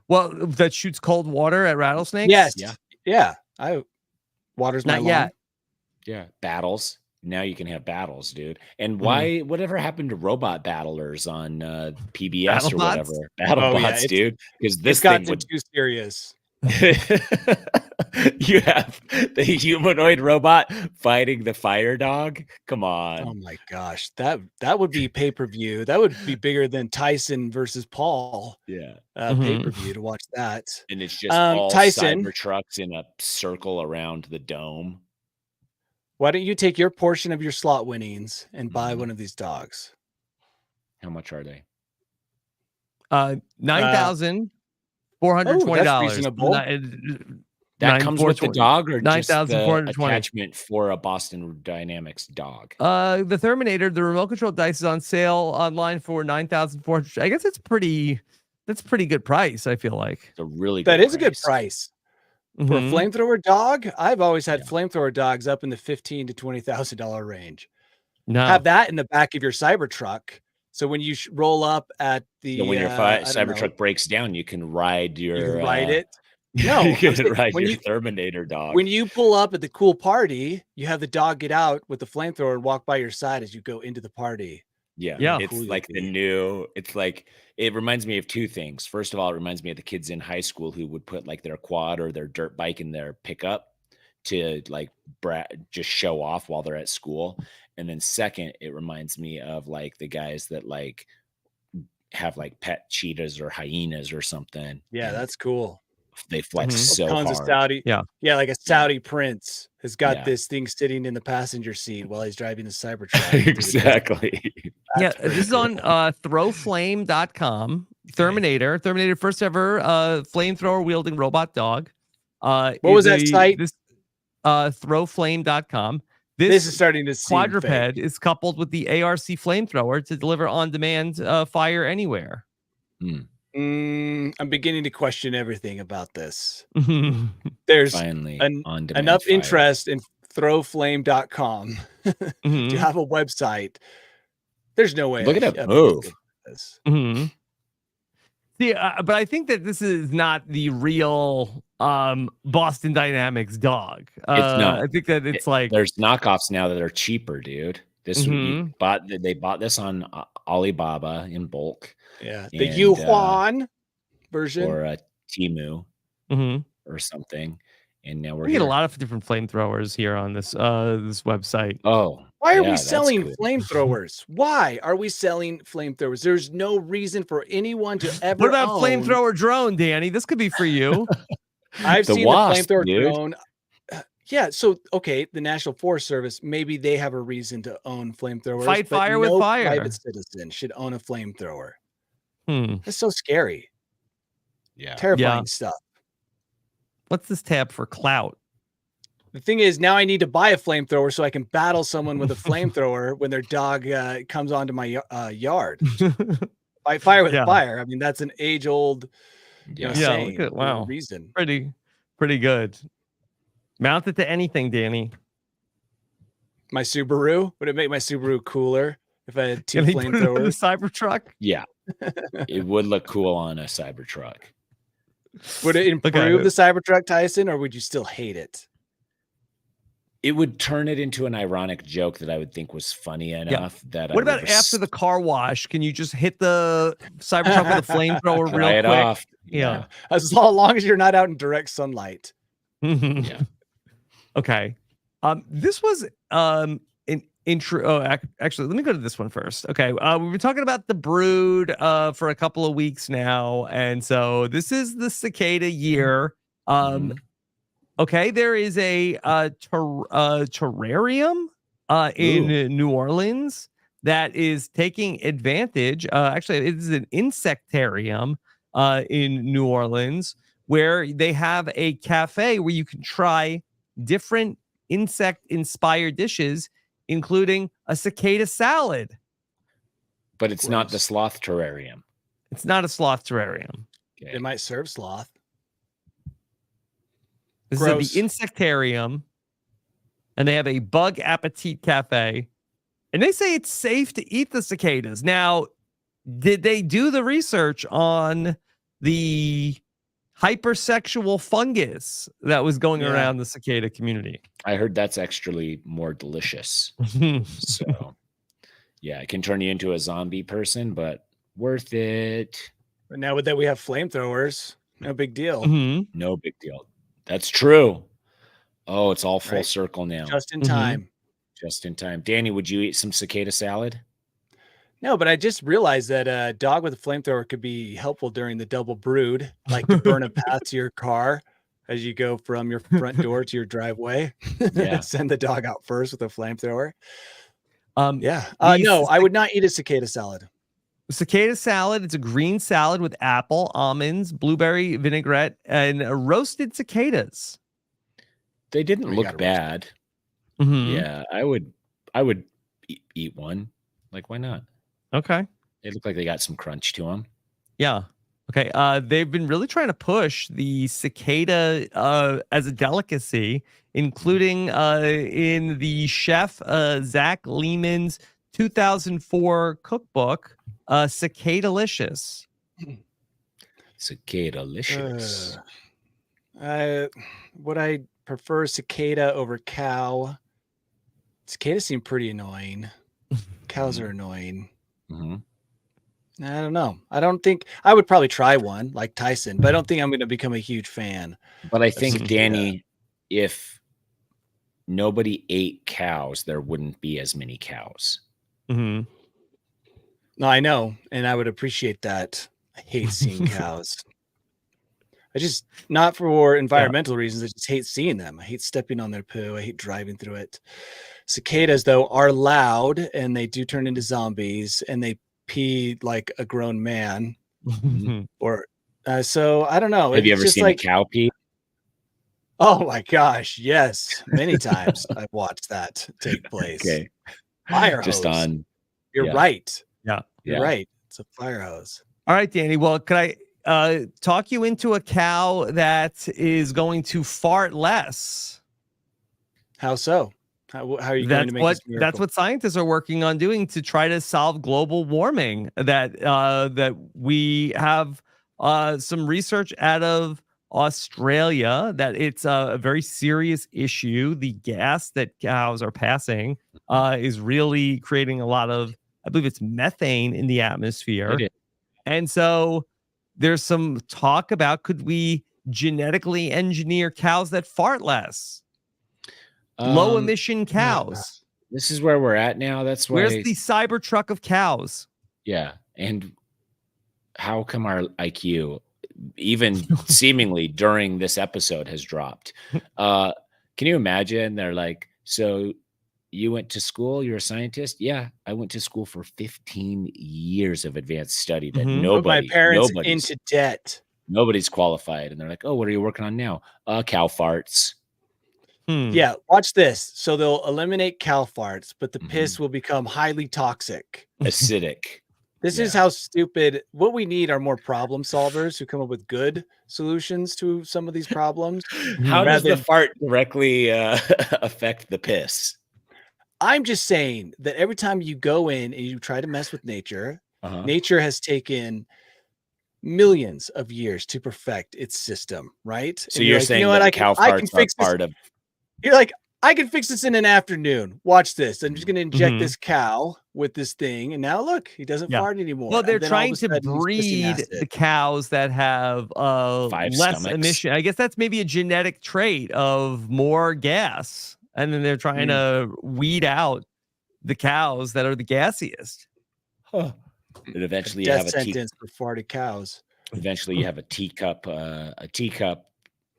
Well, that shoots cold water at rattlesnakes? Yes. Yeah. Water's not yet. Yeah. Battles. Now you can have battles, dude. And why? Whatever happened to robot battlers on PBS or whatever? BattleBots, dude. Because this thing would too serious. You have the humanoid robot fighting the fire dog. Come on! Oh my gosh, that would be pay-per-view. That would be bigger than Tyson versus Paul. Yeah, pay-per-view to watch that. And it's just all Tyson Cybertrucks in a circle around the dome. Why don't you take your portion of your slot winnings and buy one of these dogs? How much are they? $9,420. That comes with the dog, or just the attachment for a Boston Dynamics dog? The Terminator, the remote control dice is on sale online for $9,400. I guess that's pretty good price. I feel like it's a really good price. A good price. For a flamethrower dog, I've always had flamethrower dogs up in the $15,000 to $20,000 range. No. Have that in the back of your Cybertruck So when you roll up at the when your Cybertruck breaks down, you can ride your you can ride it. No, you can saying, ride your Terminator dog. When you pull up at the cool party, you have the dog get out with the flamethrower and walk by your side as you go into the party. Yeah. It's like it's like, it reminds me of two things. First of all, it reminds me of the kids in high school who would put like their quad or their dirt bike in their pickup to like just show off while they're at school. And then second, it reminds me of like the guys that like have like pet cheetahs or hyenas or something. Yeah, that's cool. They flex so hard. Of Saudi, like a Saudi prince has got this thing sitting in the passenger seat while he's driving the Cybertruck. Exactly. This is on throwflame.com. Terminator, first ever flamethrower wielding robot dog. What was that site? Throwflame.com. This is starting to seem quadruped fake. is coupled with the ARC flamethrower to deliver on-demand fire anywhere. I'm beginning to question everything about this. There's finally enough fire. interest in throwflame.com to have a website. There's no way. Look at that move. See, but I think that this is not the real Boston Dynamics dog. It's not. I think that it's like there's knockoffs now that are cheaper, dude. This they bought this on Alibaba in bulk. Yeah, the Yuan version or a Temu or something. And now we get a lot of different flamethrowers here on this this website. Why are we selling flamethrowers? Why are we selling flamethrowers? There's no reason for anyone to ever. What about flamethrower drone, Danny? This could be for you. I've seen the flamethrower drone. Yeah, so okay, the National Forest Service, maybe they have a reason to own flamethrowers. Fight fire with fire. Private citizen should own a flamethrower. That's so scary. Yeah, terrifying stuff. What's this tab for? Clout. The thing is, now I need to buy a flamethrower so I can battle someone with a flamethrower when their dog comes onto my yard. Fight fire with fire. I mean, that's an age-old saying. Look at, reason. Pretty good. Mount it to anything, Danny. My Subaru? Would it make my Subaru cooler if I had two flamethrowers? The Cybertruck? Yeah. It would look cool on a Cybertruck. Would it improve the Cybertruck, Tyson, or would you still hate it? It would turn it into an ironic joke that I would think was funny enough. That what about after the car wash? Can you just hit the Cybertruck with a flamethrower real quick? Off. Yeah. As long as you're not out in direct sunlight. Yeah. Okay. This was an intro. Oh, actually, let me go to this one first. Okay. We've been talking about the brood for a couple of weeks now, and so this is the cicada year. Okay, there is a terrarium in New Orleans that is taking advantage. Actually, it is an insectarium in New Orleans where they have a cafe where you can try different insect-inspired dishes, including a cicada salad. But it's not the sloth terrarium. It's not a sloth terrarium. Okay. They might serve sloth. This is the Insectarium, and they have a bug appetit cafe, and they say it's safe to eat the cicadas. Now, did they do the research on the hypersexual fungus that was going around the cicada community? I heard that's actually more delicious. So, yeah, it can turn you into a zombie person, but worth it. But now that we have flamethrowers, no big deal. No big deal. That's true. Oh, it's all full circle now. Just in time. Just in time. Danny, would you eat some cicada salad? No, but I just realized that a dog with a flamethrower could be helpful during the double brood, like to burn a path to your car as you go from your front door to your driveway. Yeah. Send the dog out first with a flamethrower. No, I would not eat a cicada salad. Cicada salad, it's a green salad with apple, almonds, blueberry vinaigrette, and roasted cicadas. They didn't look bad. Yeah, I would eat one. Like, why not? Okay. They look like they got some crunch to them. Yeah. Okay. They've been really trying to push the cicada as a delicacy, including in the chef Zach Lehman's 2004 cookbook, Cicadalicious. Cicadalicious. Would I prefer cicada over cow? Cicadas seem pretty annoying. Cows are annoying. Mm-hmm. I don't know. I don't think I would probably try one like Tyson, but I don't think I'm going to become a huge fan. But I think, Danny, if nobody ate cows, there wouldn't be as many cows. Mm-hmm. No, I know. And I would appreciate that. I hate seeing cows. I just, not for environmental reasons. I just hate seeing them. I hate stepping on their poo. I hate driving through it. Cicadas, though, are loud and they do turn into zombies and they pee like a grown man. Or so I don't know. Have you ever seen a cow pee? Oh my gosh, yes. Many times I've watched that take place. Okay. Fire hose. Just on. You're right. Yeah. You're right. It's a fire hose. All right, Danny. Well, can I talk you into a cow that is going to fart less? How so? How are you going to make this miracle? That's what scientists are working on doing to try to solve global warming. That we have some research out of Australia that it's a very serious issue. The gas that cows are passing is really creating a lot of, I believe it's methane in the atmosphere. And so there's some talk about, could we genetically engineer cows that fart less? Low emission cows. This is where we're at now. That's why. Where's the Cybertruck of cows? Yeah. And how come our IQ, even seemingly during this episode, has dropped? Can you imagine? They're like, so you went to school, you're a scientist? Yeah, I went to school for 15 years of advanced study that my parents into debt. Nobody's qualified. And they're like, oh, what are you working on now? Cow farts. Yeah, watch this. So they'll eliminate cow farts, but the piss will become highly toxic. Acidic. This is how stupid. What we need are more problem solvers who come up with good solutions to some of these problems. How does the fart directly affect the piss? I'm just saying that every time you go in and you try to mess with nature, nature has taken millions of years to perfect its system, right? So you're saying, you know, that cow farts are part of... You're like, I can fix this in an afternoon. Watch this. I'm just going to inject this cow with this thing. And now look, he doesn't fart anymore. Well, they're trying to breed the cows that have less emission. I guess that's maybe a genetic trait of more gas. And then they're trying to weed out the cows that are the gassiest. And eventually you have a sentence for farted cows. Eventually you have a teacup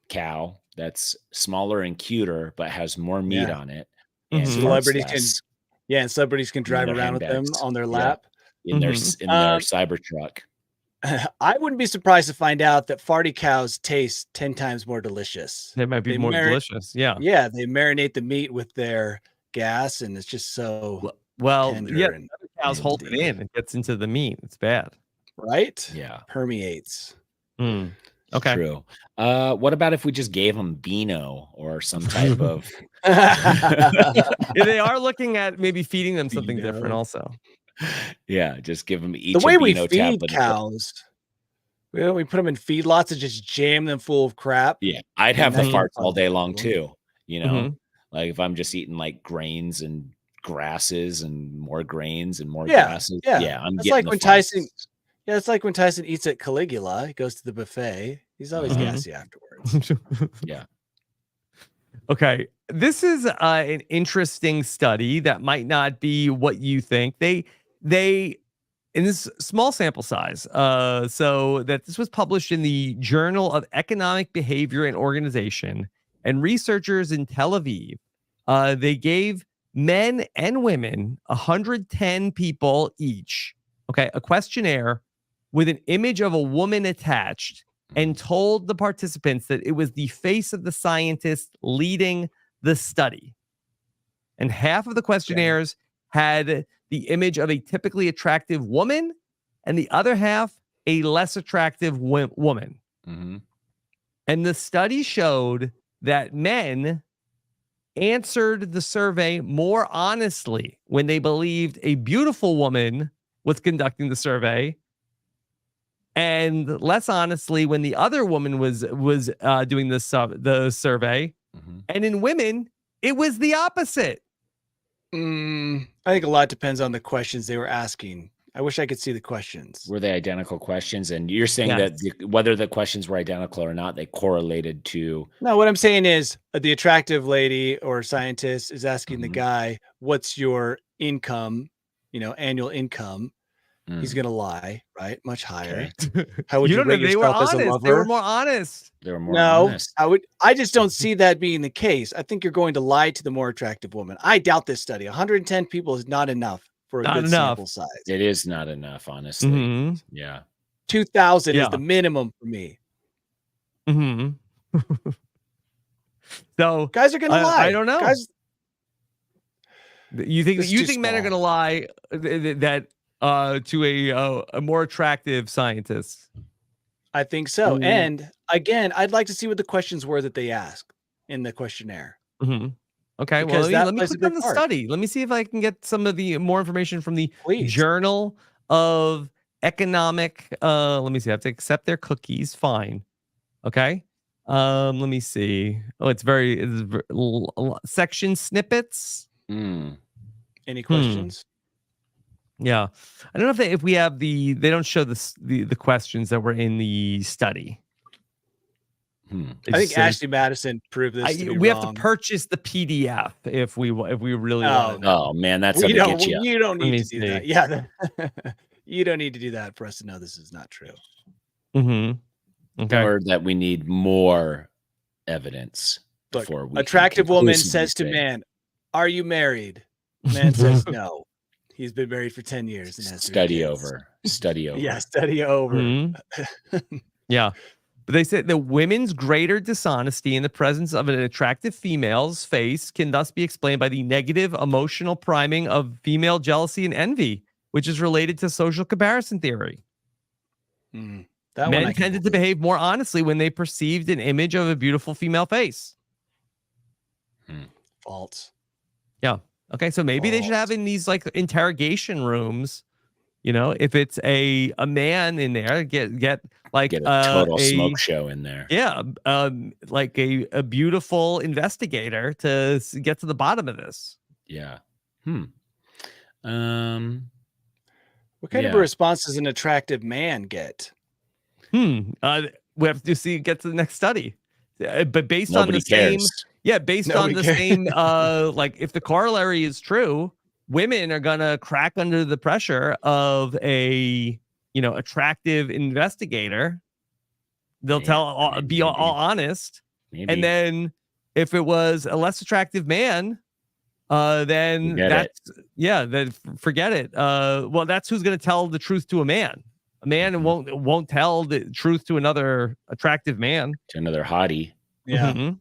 cow that's smaller and cuter, but has more meat on it. And celebrities can drive around with them on their lap in their Cybertruck. I wouldn't be surprised to find out that farty cows taste 10 times more delicious. They might be more delicious. Yeah. Yeah. They marinate the meat with their gas and it's just so cows hold it in. It gets into the meat. It's bad. Right? Yeah. Permeates. Okay. True. What about if we just gave them Beano or some type of... They are looking at maybe feeding them something different also. Yeah, just give them each the way a we Beano feed tablet. Cows. Well, we put them in feedlots and just jam them full of crap. Yeah, I'd have the farts all day long too. You know, like if I'm just eating like grains and grasses and more grains and more grasses. Yeah, I'm getting like when Tyson. Yeah, it's like when Tyson eats at Caligula. He goes to the buffet. He's always gassy afterwards. Yeah. Okay. This is an interesting study that might not be what you think. They in this small sample size, so that this was published in the Journal of Economic Behavior and Organization, and researchers in Tel Aviv, they gave men and women, 110 people each, a questionnaire with an image of a woman attached, and told the participants that it was the face of the scientist leading the study. And half of the questionnaires had the image of a typically attractive woman, and the other half a less attractive woman. And the study showed that men answered the survey more honestly when they believed a beautiful woman was conducting the survey, and less honestly when the other woman was doing the survey. And in women, it was the opposite. I think a lot depends on the questions they were asking. I wish I could see the questions. Were they identical questions? And you're saying that whether the questions were identical or not, they correlated to... No, what I'm saying is the attractive lady or scientist is asking the guy, what's your income, annual income? He's going to lie, right? Much higher. Okay. How would you rate yourself as a lover? They were more honest. They were more honest. I just don't see that being the case. I think you're going to lie to the more attractive woman. I doubt this study. 110 people is not enough for a good sample size. It is not enough, honestly. Yeah. 2,000 is the minimum for me. So guys are going to lie. I don't know. Guys, you think men are going to lie that to a more attractive scientist? I think so. And again, I'd like to see what the questions were that they asked in the questionnaire. Okay, because well, let me click on the study. Let me see if I can get some of the more information from the Journal of Economic. Let me see. I have to accept their cookies. Fine. Okay. Let me see. Oh, it's section snippets. Any questions? Yeah, I don't know if we have they don't show the questions that were in the study. I think Ashley Madison proved this. We have to purchase the PDF if we really want. Oh man, that's how to get you. You don't need to do that. Yeah, you don't need to do that for us to know this is not true. Okay. Or that we need more evidence before we. Attractive woman says to man, "Are you married?" Man says no. He's been married for 10 years and has study over. Yeah, study over. Yeah. But they said the women's greater dishonesty in the presence of an attractive female's face can thus be explained by the negative emotional priming of female jealousy and envy, which is related to social comparison theory. Men tended to behave more honestly when they perceived an image of a beautiful female face. False. Yeah. Okay, so maybe they should have in these like interrogation rooms, if it's a man in there, get a total smoke show in there. Yeah, like a beautiful investigator to get to the bottom of this. Yeah. What kind of a response does an attractive man get? We have to get to the next study. But based Nobody on the cares. same, like if the corollary is true, women are gonna crack under the pressure of a attractive investigator. They'll be all honest. Maybe. And then if it was a less attractive man, then then forget it. Well, that's who's gonna tell the truth to a man. A man won't tell the truth to another attractive man. To another hottie. Yeah.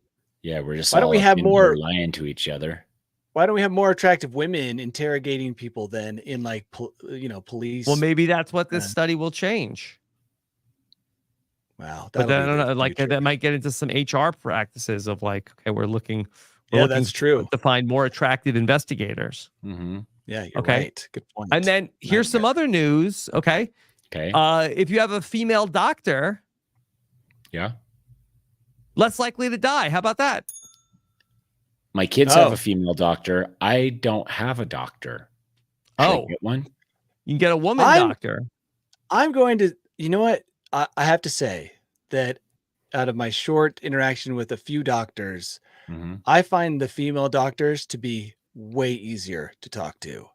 Yeah, we're just why don't we have more lying to each other? Why don't we have more attractive women interrogating people than in like police? Well, maybe that's what this study will change. Wow, but then I don't know, like that might get into some HR practices of like, okay, we're looking that's true, to find more attractive investigators. Yeah, you're right. Good point. And then here's some other news. Okay. If you have a female doctor, less likely to die. How about that? My kids have a female doctor. I don't have a doctor. Should I get one? You can get a woman doctor. I'm going to, you know what? I have to say that out of my short interaction with a few doctors, I find the female doctors to be way easier to talk to.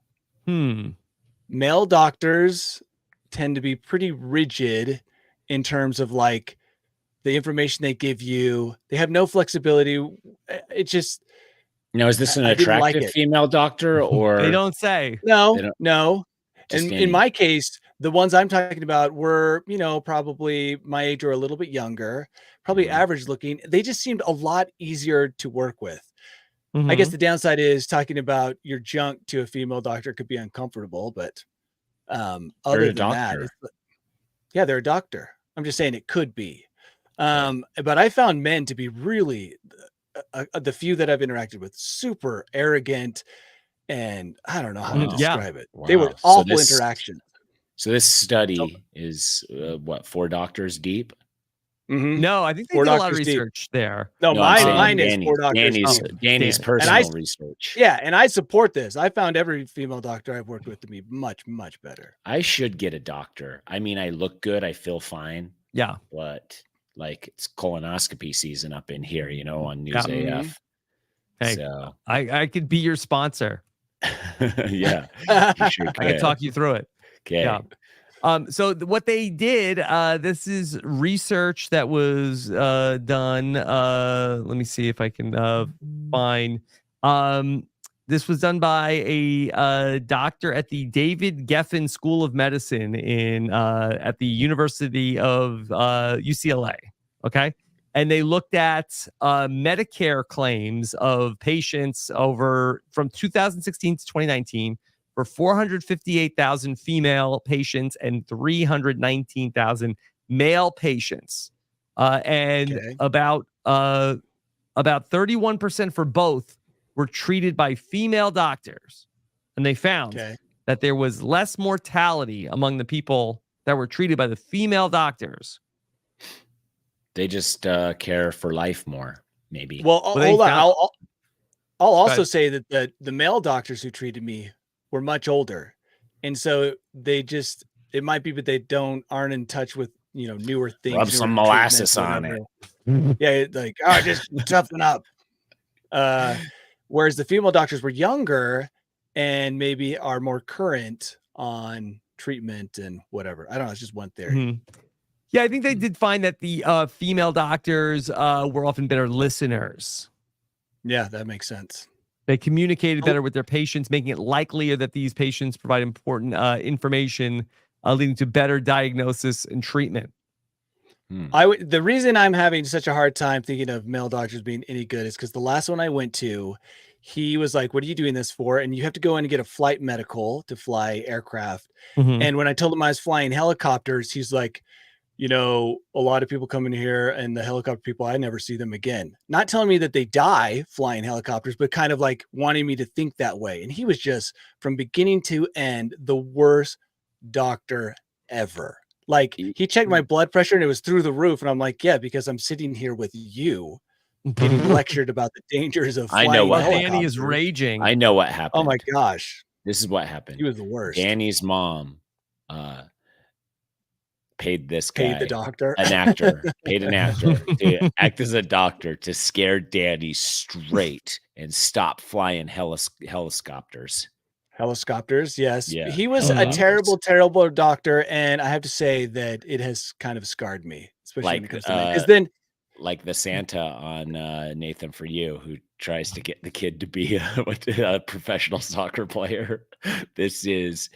Male doctors tend to be pretty rigid in terms of like the information they give you. They have no flexibility. It just... Now, is this an attractive female doctor or... They don't say. No. And in my case, the ones I'm talking about were, probably my age or a little bit younger, probably average looking. They just seemed a lot easier to work with. I guess the downside is talking about your junk to a female doctor could be uncomfortable, but other than that, they're a doctor. I'm just saying it could be. But I found men to be really the few that I've interacted with, super arrogant, and I don't know how to describe it. Wow. They were awful interactions. So this study is what, 4 doctors deep? Mm-hmm. No, I think they did a lot of research there. No, mine is 4 doctors. Danny's personal research. Yeah, and I support this. I found every female doctor I've worked with to be much, much better. I should get a doctor. I mean, I look good. I feel fine. Yeah. But like, it's colonoscopy season up in here, you know, on News AF. Hey, so I could be your sponsor. Yeah. You sure could. I can talk you through it. Okay. Yeah. So what they did, this is research that was done. Let me see if I can find. This was done by a doctor at the David Geffen School of Medicine at the University of UCLA. Okay. And they looked at Medicare claims of patients from 2016 to 2019 for 458,000 female patients and 319,000 male patients. And about 31% for both were treated by female doctors. And they found that there was less mortality among the people that were treated by the female doctors. They just care for life more, maybe. Well, hold on. I'll also say that the male doctors who treated me were much older, and so it might be, but they aren't in touch with newer things. Rub some molasses on it. Yeah, like just toughen up. Whereas the female doctors were younger and maybe are more current on treatment and whatever. I don't know. It's just one theory. Mm-hmm. Yeah, I think they did find that the female doctors were often better listeners. Yeah, that makes sense. They communicated better with their patients, making it likelier that these patients provide important information, leading to better diagnosis and treatment. The reason I'm having such a hard time thinking of male doctors being any good is because the last one I went to, he was like, "What are you doing this for?" And you have to go in and get a flight medical to fly aircraft. Mm-hmm. And when I told him I was flying helicopters, he's like, a lot of people come in here and the helicopter people, I never see them again. Not telling me that they die flying helicopters, but kind of like wanting me to think that way. And he was just, from beginning to end, the worst doctor ever. Like, he checked my blood pressure and it was through the roof. And I'm like, yeah, because I'm sitting here with you getting lectured about the dangers of flying. I know what Danny is raging. I know what happened. Oh my gosh. This is what happened. He was the worst. Danny's mom paid this guy, paid an actor to act as a doctor to scare Danny straight and stop flying helicopters. Helicopters, yes. Yeah. He was a terrible, terrible doctor, and I have to say that it has kind of scarred me, especially because then, like the Santa on Nathan For You, who tries to get the kid to be a professional soccer player. This is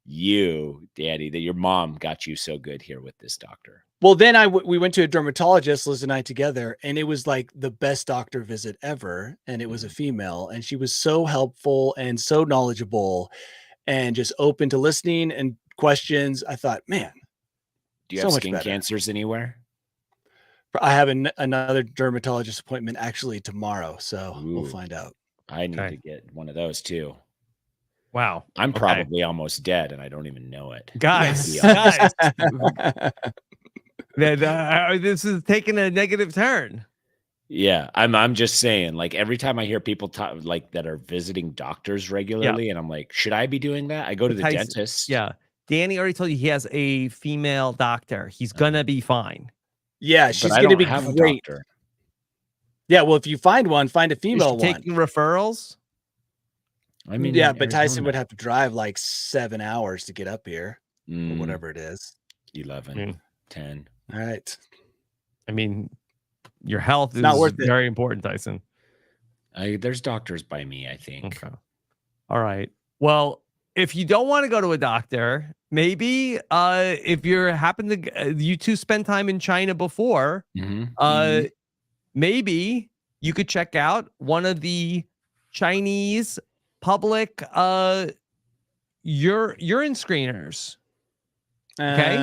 you, Daddy, that your mom got you so good here with this doctor. Well, then we went to a dermatologist, Liz and I together, and it was like the best doctor visit ever. And it was a female, and she was so helpful and so knowledgeable and just open to listening and questions. I thought, man, do you have skin cancers anywhere? I have another dermatologist appointment actually tomorrow, so we'll find out. I need to get one of those too. Wow. I'm probably almost dead and I don't even know it. Guys. This is taking a negative turn. Yeah, I'm just saying, like, every time I hear people talk like that are visiting doctors regularly, and I'm like, should I be doing that? I go to the dentist. Yeah. Danny already told you he has a female doctor. He's gonna be fine. Yeah, she's gonna be great. Yeah, well, if you find one, find a female one. Taking referrals? I mean, yeah, but Tyson would have to drive like 7 hours to get up here, or whatever it is. 11, 10. All right. I mean, your health is very important, Tyson. There's doctors by me, I think. Okay. All right. Well, if you don't want to go to a doctor, maybe if you two spend time in China before, maybe you could check out one of the Chinese public urine screeners. Okay.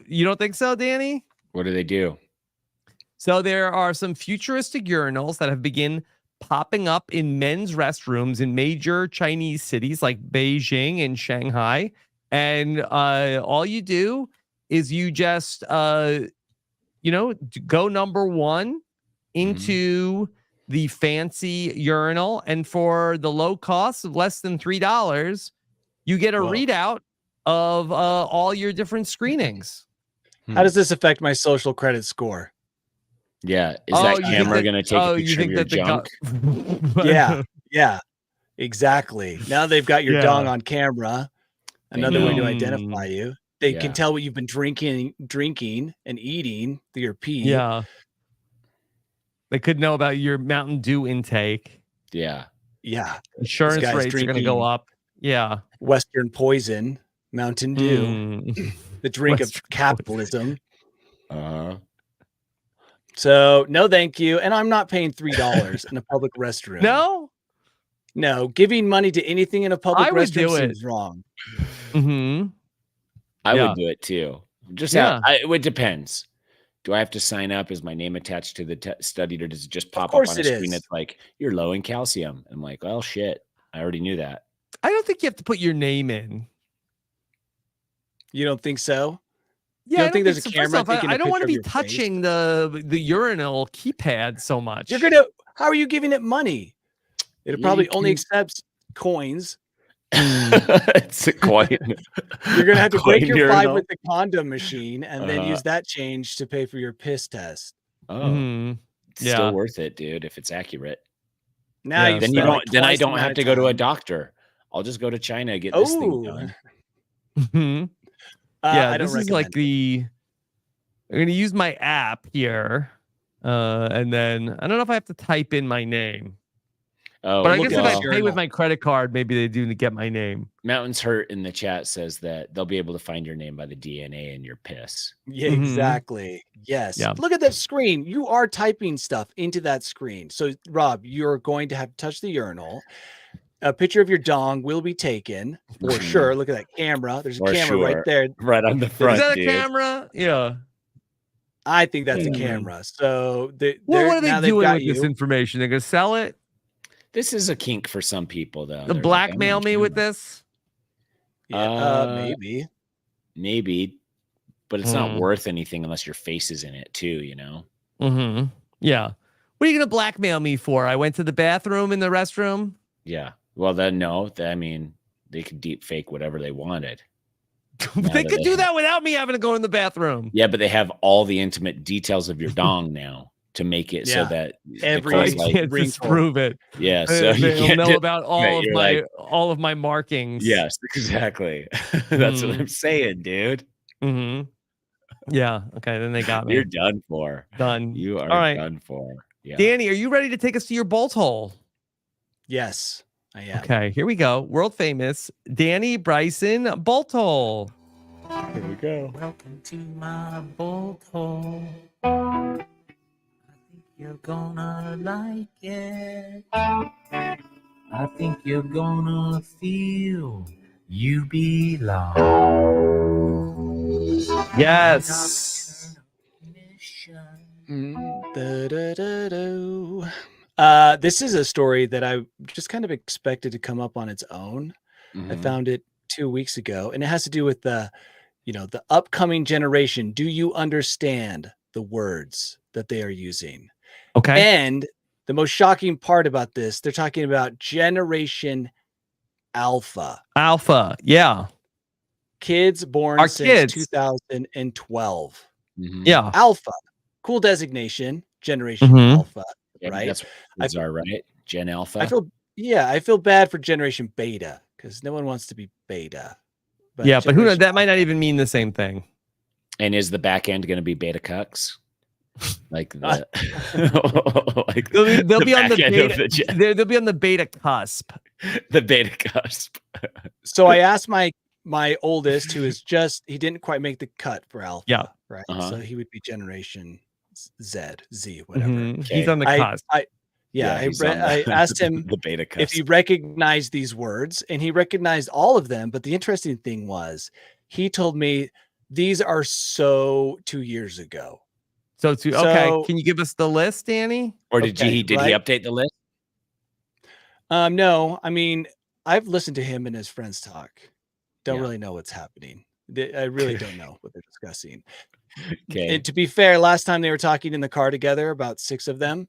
You don't think so, Danny? What do they do? So there are some futuristic urinals that have begun popping up in men's restrooms in major Chinese cities like Beijing and Shanghai. And all you do is you just, go number one into the fancy urinal. And for the low cost of less than $3, you get a readout of all your different screenings. How does this affect my social credit score? Yeah. Is that camera going to take a picture of your junk? Yeah, exactly. Now they've got your dong on camera. Another way to identify you. They can tell what you've been drinking and eating through your pee. Yeah. They could know about your Mountain Dew intake. Yeah. Insurance rates are going to go up. Yeah. Western Poison, Mountain Dew, the drink of capitalism. So no, thank you. And I'm not paying $3 in a public restroom. No, giving money to anything in a public restroom seems wrong. I would do it too. It depends. Do I have to sign up? Is my name attached to the study, or does it just pop up on a screen that's like, you're low in calcium? I'm like, well, shit. I already knew that. I don't think you have to put your name in. You don't think so? Yeah, you don't think there's a camera? I don't want to be touching the urinal keypad so much. How are you giving it money? It probably only accepts coins. It's a coin. You're gonna have to break your urinal 5 with the condom machine and then use that change to pay for your piss test. It's still worth it, dude, if it's accurate. Now then I don't have to go to a doctor. I'll just go to China and get this thing done. This is like I'm going to use my app here. And then I don't know if I have to type in my name. But I guess if I pay with my credit card, maybe they do get my name. Mountains Hurt in the chat says that they'll be able to find your name by the DNA in your piss. Yeah, exactly. Yes. Yeah. Look at that screen. You are typing stuff into that screen. So, Rob, you're going to have to touch the urinal. A picture of your dong will be taken for sure. Look at that camera. There's a camera right there. Right on the front. Is that a camera? Yeah. I think that's a camera. So, what are they doing with this information? They're going to sell it? This is a kink for some people, though. They'll blackmail me with this? Yeah, maybe, but it's not worth anything unless your face is in it too, Yeah. What are you gonna blackmail me for? I went to the bathroom in the restroom. Yeah. Well, then no. I mean, they could deep fake whatever they wanted. They could do that without me having to go in the bathroom. Yeah, but they have all the intimate details of your dong now to make it so that everybody can't disprove it. Yeah, so they'll know about all of my markings. Yes, exactly. That's what I'm saying, dude. Yeah. Okay, then they got me. You're done for. Done. You are done for. Yeah. Danny, are you ready to take us to your bolt hole? Yes, I am. Okay, here we go. World famous Danny Bryson bolt hole. Here we go. Welcome to my bolt hole. You're gonna like it. I think you're gonna feel you belong. Yes. This is a story that I just kind of expected to come up on its own. I found it 2 weeks ago, and it has to do with the upcoming generation. Do you understand the words that they are using? Okay. And the most shocking part about this, they're talking about Generation Alpha. Alpha, yeah. Kids born since 2012. Yeah. Alpha. Cool designation. Generation Alpha. Right? That's what kids are, right? Gen Alpha. I feel bad for Generation Beta because no one wants to be beta. But who knows? That might not even mean the same thing. And is the back end going to be beta cucks? Like the they'll be on the beta. They'll be on the beta cusp. The beta cusp. So I asked my oldest, who is he didn't quite make the cut for Alpha. Yeah. Right. So he would be Generation Z, whatever. Okay. He's on the cusp. I asked him the beta cusp. if he recognized these words, and he recognized all of them. But the interesting thing was, he told me these are 2 years ago. Okay, can you give us the list, Danny? Or did he update the list? No, I mean, I've listened to him and his friends talk. Don't really know what's happening. I really don't know what they're discussing. Okay. And to be fair, last time they were talking in the car together, about 6 of them,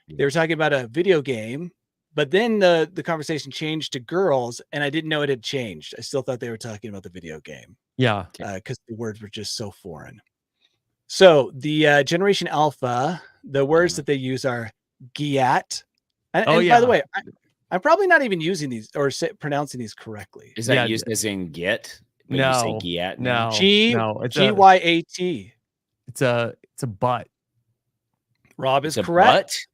they were talking about a video game, but then the conversation changed to girls, and I didn't know it had changed. I still thought they were talking about the video game. Yeah. Because the words were just so foreign. So the Generation Alpha, the words that they use are giat. And by the way, I'm probably not even using these or pronouncing these correctly. Is that used as in get? When you say giat? No. It's GYAT. It's a butt. Rob is correct.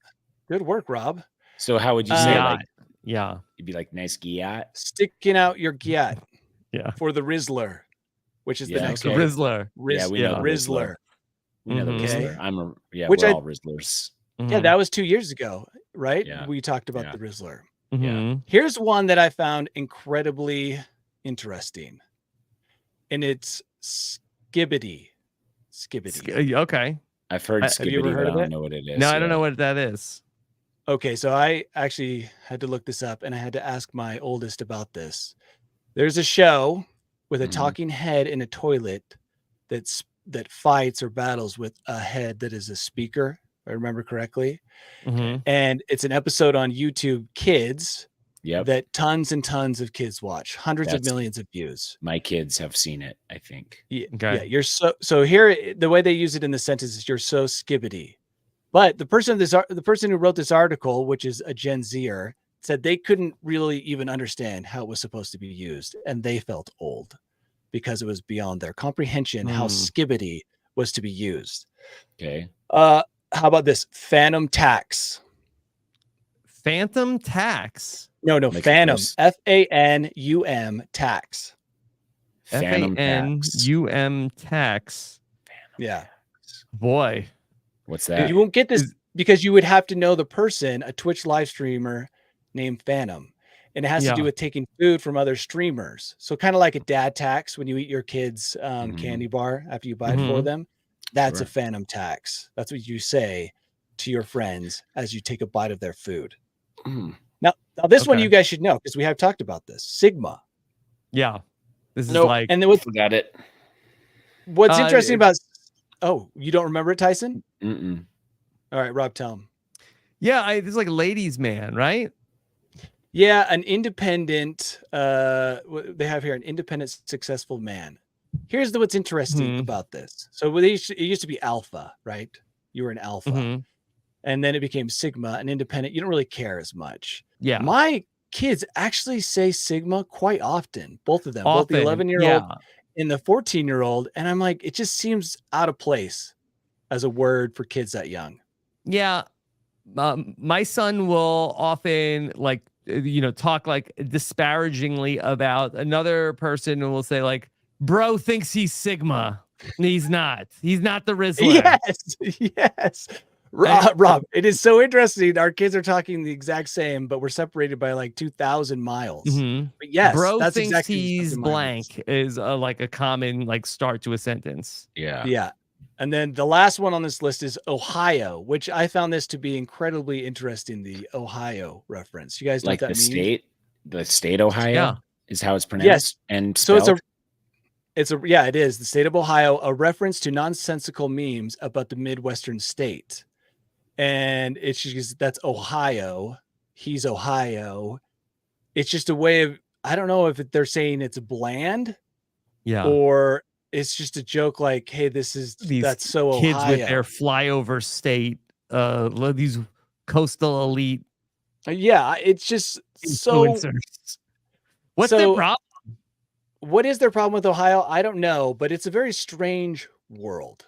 Good work, Rob. So how would you say you'd be like nice giat? Sticking out your giat. Yeah. For the Rizzler, which is the next one. Rizzler. We know Rizzler. We know the Rizzler. We're all Rizzlers. Yeah, that was 2 years ago, right? Yeah. We talked about the Rizzler. Yeah. Here's one that I found incredibly interesting. And it's skibbity. Okay. I've heard skibbity, but I don't know what it is. No, I don't know what that is. Okay, so I actually had to look this up, and I had to ask my oldest about this. There's a show with a talking head in a toilet that fights or battles with a head that is a speaker, if I remember correctly. And it's an episode on YouTube Kids that tons and tons of kids watch, hundreds of millions of views. My kids have seen it, I think. Yeah, you're so here, the way they use it in the sentence is you're so skibbity. But the person who wrote this article, which is a Gen Zer, said they couldn't really even understand how it was supposed to be used, and they felt old because it was beyond their comprehension how skibbity was to be used. Okay. How about this? Phantom tax. Phantom tax. No, phantom. FANUM tax. FANUM tax. Yeah. Boy. What's that? You won't get this because you would have to know the person, a Twitch live streamer named Phantom. And it has to do with taking food from other streamers. So kind of like a dad tax when you eat your kids candy bar after you buy it for them. That's a phantom tax. That's what you say to your friends as you take a bite of their food. Now this one you guys should know because we have talked about this. Sigma. Yeah. This is like... And then forgot it. What's interesting about... Oh, you don't remember it, Tyson? Mm-mm. All right, Rob, tell him. Yeah, this is like ladies' man, right? Yeah, an independent, they have here an independent, successful man. Here's what's interesting about this. So it used to be alpha, right? You were an alpha. And then it became sigma, an independent. You don't really care as much. Yeah. My kids actually say sigma quite often, both of them, both the 11-year-old and the 14-year-old. And I'm like, it just seems out of place as a word for kids that young. Yeah. My son will often talk like disparagingly about another person and will say like, bro thinks he's Sigma. He's not the Rizzler. Yes. Rob, it is so interesting. Our kids are talking the exact same, but we're separated by like 2,000 miles. But yes, bro that's thinks exactly he's blank is like a common like start to a sentence. Yeah. And then the last one on this list is Ohio, which I found this to be incredibly interesting. The Ohio reference. You guys know like what that means? The state Ohio is how it's pronounced. Yes. And spelled? So it is the state of Ohio, a reference to nonsensical memes about the Midwestern state. And it's just, that's Ohio. He's Ohio. It's just a way of, I don't know if they're saying it's bland or it's just a joke like, hey, that's so kids Ohio. With their flyover state, these coastal elite. It's just influencers. So. What's their problem? What is their problem with Ohio? I don't know, but it's a very strange world.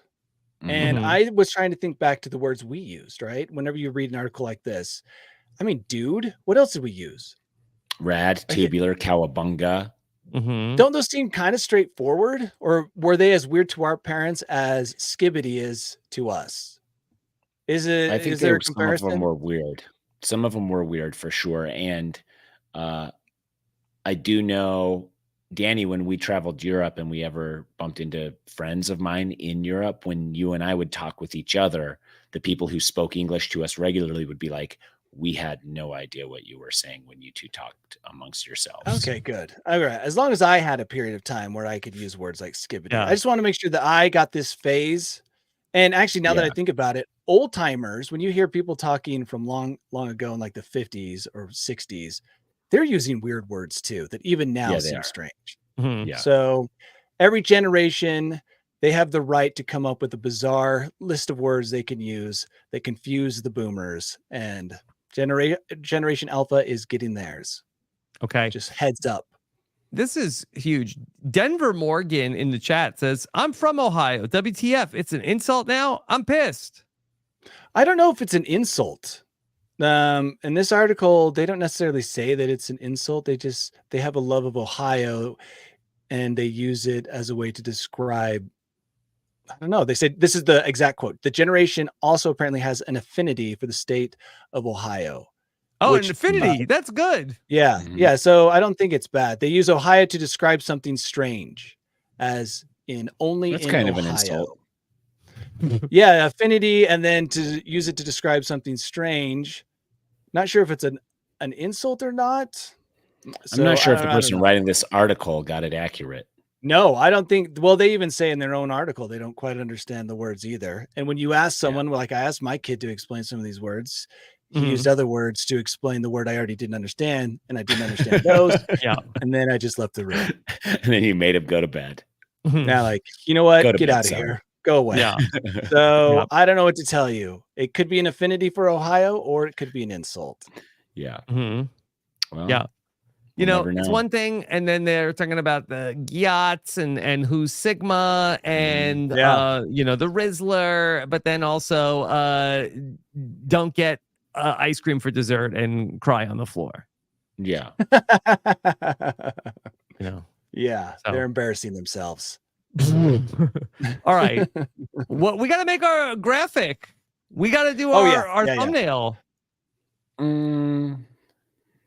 And I was trying to think back to the words we used, right? Whenever you read an article like this, I mean, dude, what else did we use? Rad, tubular, cowabunga. Don't those seem kind of straightforward, or were they as weird to our parents as skibbity is to us? I think there a comparison? Some of them were weird. Some of them were weird for sure. And I do know Danny, when we traveled Europe and we ever bumped into friends of mine in Europe, when you and I would talk with each other, the people who spoke English to us regularly would be like, we had no idea what you were saying when you two talked amongst yourselves. Okay, good. All right. As long as I had a period of time where I could use words like skibbity. I just want to make sure that I got this phase. And actually, now that I think about it, old timers, when you hear people talking from long ago in like the 50s or 60s, they're using weird words too that even now seem strange. Mm-hmm. Yeah. So every generation, they have the right to come up with a bizarre list of words they can use that confuse the boomers. And Generation Alpha is getting theirs. Okay. Just heads up. This is huge. Denver Morgan in the chat says, I'm from Ohio. WTF. It's an insult now? I'm pissed. I don't know if it's an insult. In this article, they don't necessarily say that it's an insult. They have a love of Ohio and they use it as a way to describe, I don't know. They said, this is the exact quote. The generation also apparently has an affinity for the state of Ohio. Oh, an affinity. That's good. Yeah. Mm-hmm. Yeah. So I don't think it's bad. They use Ohio to describe something strange, as in only That's in kind Ohio. of an insult. Yeah, affinity, and then to use it to describe something strange. Not sure if it's an insult or not. So, I'm not sure if the person writing this article got it accurate. No, I don't think. Well, they even say in their own article they don't quite understand the words either. And when you ask someone, like I asked my kid to explain some of these words, he used other words to explain the word I already didn't understand, and I didn't understand those. And then I just left the room. And then you made him go to bed. Now, like, you know what? Get out of here. Go away. Yeah. So I don't know what to tell you. It could be an affinity for Ohio, or it could be an insult. Yeah. Well, yeah. You know, it's one thing, and then they're talking about the Gyats and who's Sigma and you know, the Rizzler, but then also don't get ice cream for dessert and cry on the floor. Yeah. You know. Yeah, so. They're embarrassing themselves. All right. What we got to make our graphic. We got to do our thumbnail.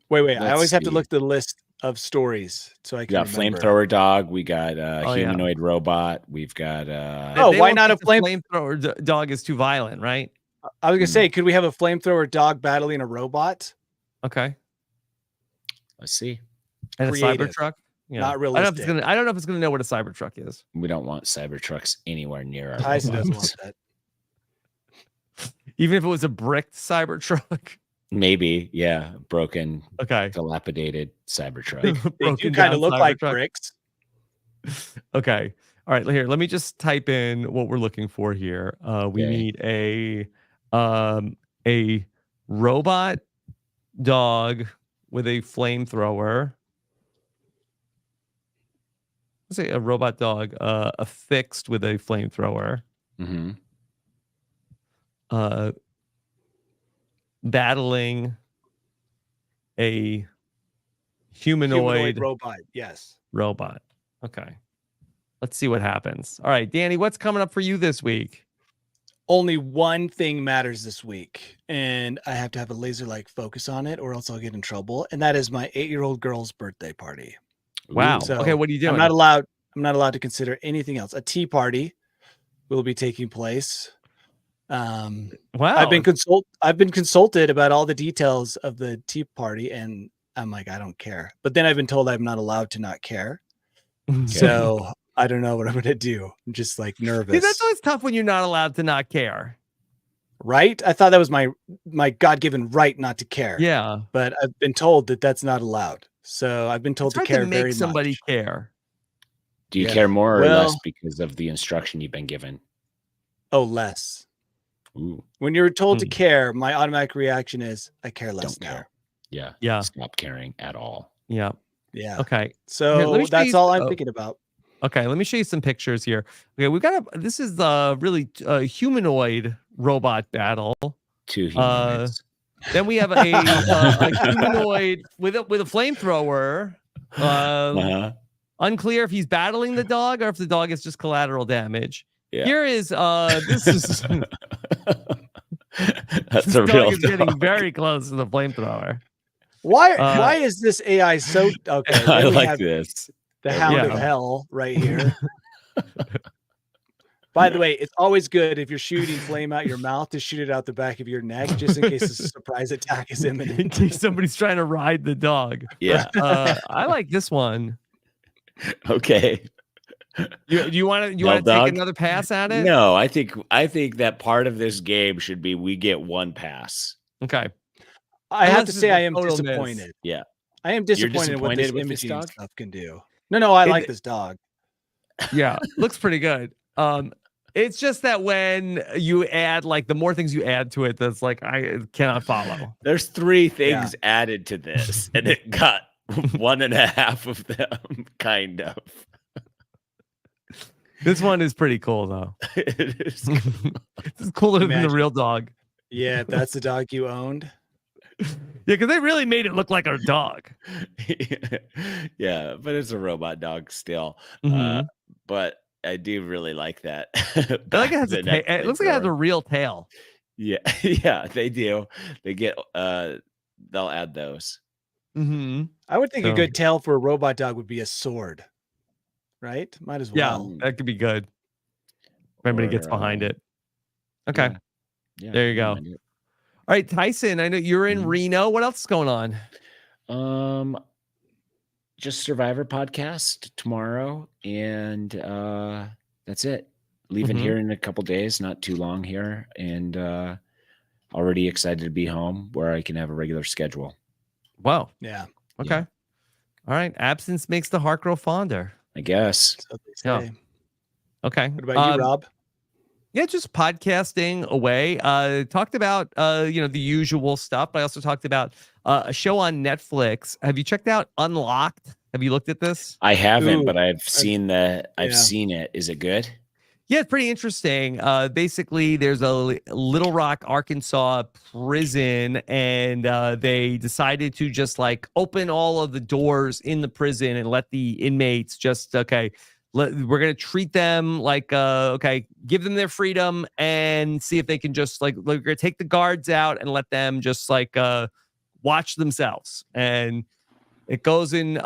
Wait. I always have to look at the list of stories so I can. We got flamethrower dog. We got humanoid robot. We've got. Why not a flamethrower dog? Is too violent, right? I was gonna say, could we have a flamethrower dog battling a robot? Okay. Let's see. And creative. A Cybertruck. Yeah. Not realistic. I don't know if it's gonna know what a Cybertruck is. We don't want Cybertrucks anywhere near our. Tyson doesn't want that. Even if it was a bricked Cybertruck. Maybe, yeah, broken, dilapidated Cybertruck. They do kind of look like bricks. Okay, all right. Here, let me just type in what we're looking for here. We need a robot dog with a flamethrower. Let's say a robot dog affixed with a flamethrower. Battling a humanoid robot. Yes. Robot. Okay. Let's see what happens. All right, Danny, what's coming up for you this week? Only one thing matters this week, and I have to have a laser-like focus on it, or else I'll get in trouble. And that is my 8-year-old girl's birthday party. Wow. So okay, what are you doing? I'm not allowed to consider anything else. A tea party will be taking place. Wow. I've been consulted about all the details of the tea party, and I'm like, I don't care. But then I've been told I'm not allowed to not care. So I don't know what I'm gonna do. I'm just like nervous. See, that's always tough when you're not allowed to not care. Right? I thought that was my God-given right not to care. Yeah. But I've been told that that's not allowed. So I've been told to care very much. Somebody care. Do you care more or less because of the instruction you've been given? Oh, less. Ooh. When you're told to care, my automatic reaction is I care less now. Care. Yeah. Yeah. Stop caring at all. Yeah. Yeah. Okay. So that's all I'm thinking about. Okay. Let me show you some pictures here. Okay. We've got this is the really humanoid robot battle. 2 humanoids. Then we have a humanoid with a flamethrower. Unclear if he's battling the dog or if the dog is just collateral damage. Yeah. Here is this is that's a real dog. Getting very close to the flamethrower. Why is this AI so okay? I like this. The hound of hell right here. By the way, it's always good if you're shooting flame out your mouth to shoot it out the back of your neck, just in case a surprise attack is imminent. In case somebody's trying to ride the dog. Yeah. I like this one. Okay. You want to take another pass at it? No, I think that part of this game should be we get one pass. Okay. I have to say I am disappointed. Miss. Yeah. I am disappointed in what this imaging stuff can do. No, I like this dog. Yeah, looks pretty good. It's just that when you add, like, the more things you add to it, that's like, I cannot follow. There's 3 things added to this, and it got 1.5 of them, kind of. This one is pretty cool, though. It is. This is cooler than the real dog. Yeah, if that's the dog you owned. Yeah, because they really made it look like a dog. Yeah, but it's a robot dog still. But I do really like that. I like it has it looks like it has a real tail. Yeah, yeah, they do. They get they'll add those. I would think a good tail for a robot dog would be a sword. Right? Might as well. Yeah, that could be good. If everybody gets behind it. Okay. Yeah, there you go. All right, Tyson, I know you're in Reno. What else is going on? Just Survivor podcast tomorrow, and that's it. Leaving here in a couple days, not too long here, and already excited to be home where I can have a regular schedule. Wow. Yeah. Okay. Yeah. All right. Absence makes the heart grow fonder, I guess. Yeah. Okay. What about you, Rob? Yeah, just podcasting away. Talked about the usual stuff, but I also talked about a show on Netflix. Have you checked out Unlocked? Have you looked at this? I haven't, but I've seen I've seen it. Is it good? Yeah, it's pretty interesting. Basically, there's a Little Rock, Arkansas prison, and they decided to just like open all of the doors in the prison and let the inmates just we're going to treat them like, give them their freedom and see if they can just we're going to take the guards out and let them just watch themselves. And it goes in,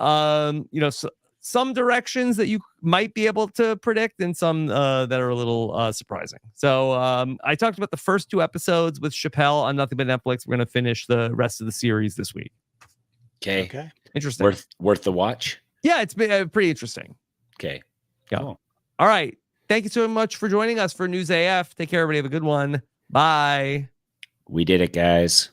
some directions that you might be able to predict and some that are a little surprising. So I talked about the first 2 episodes with Chappelle on Nothing But Netflix. We're going to finish the rest of the series this week. Okay. Interesting. Worth the watch? Yeah, it's been pretty interesting. Okay. Yeah. Cool. All right. Thank you so much for joining us for News AF. Take care, everybody. Have a good one. Bye. We did it, guys.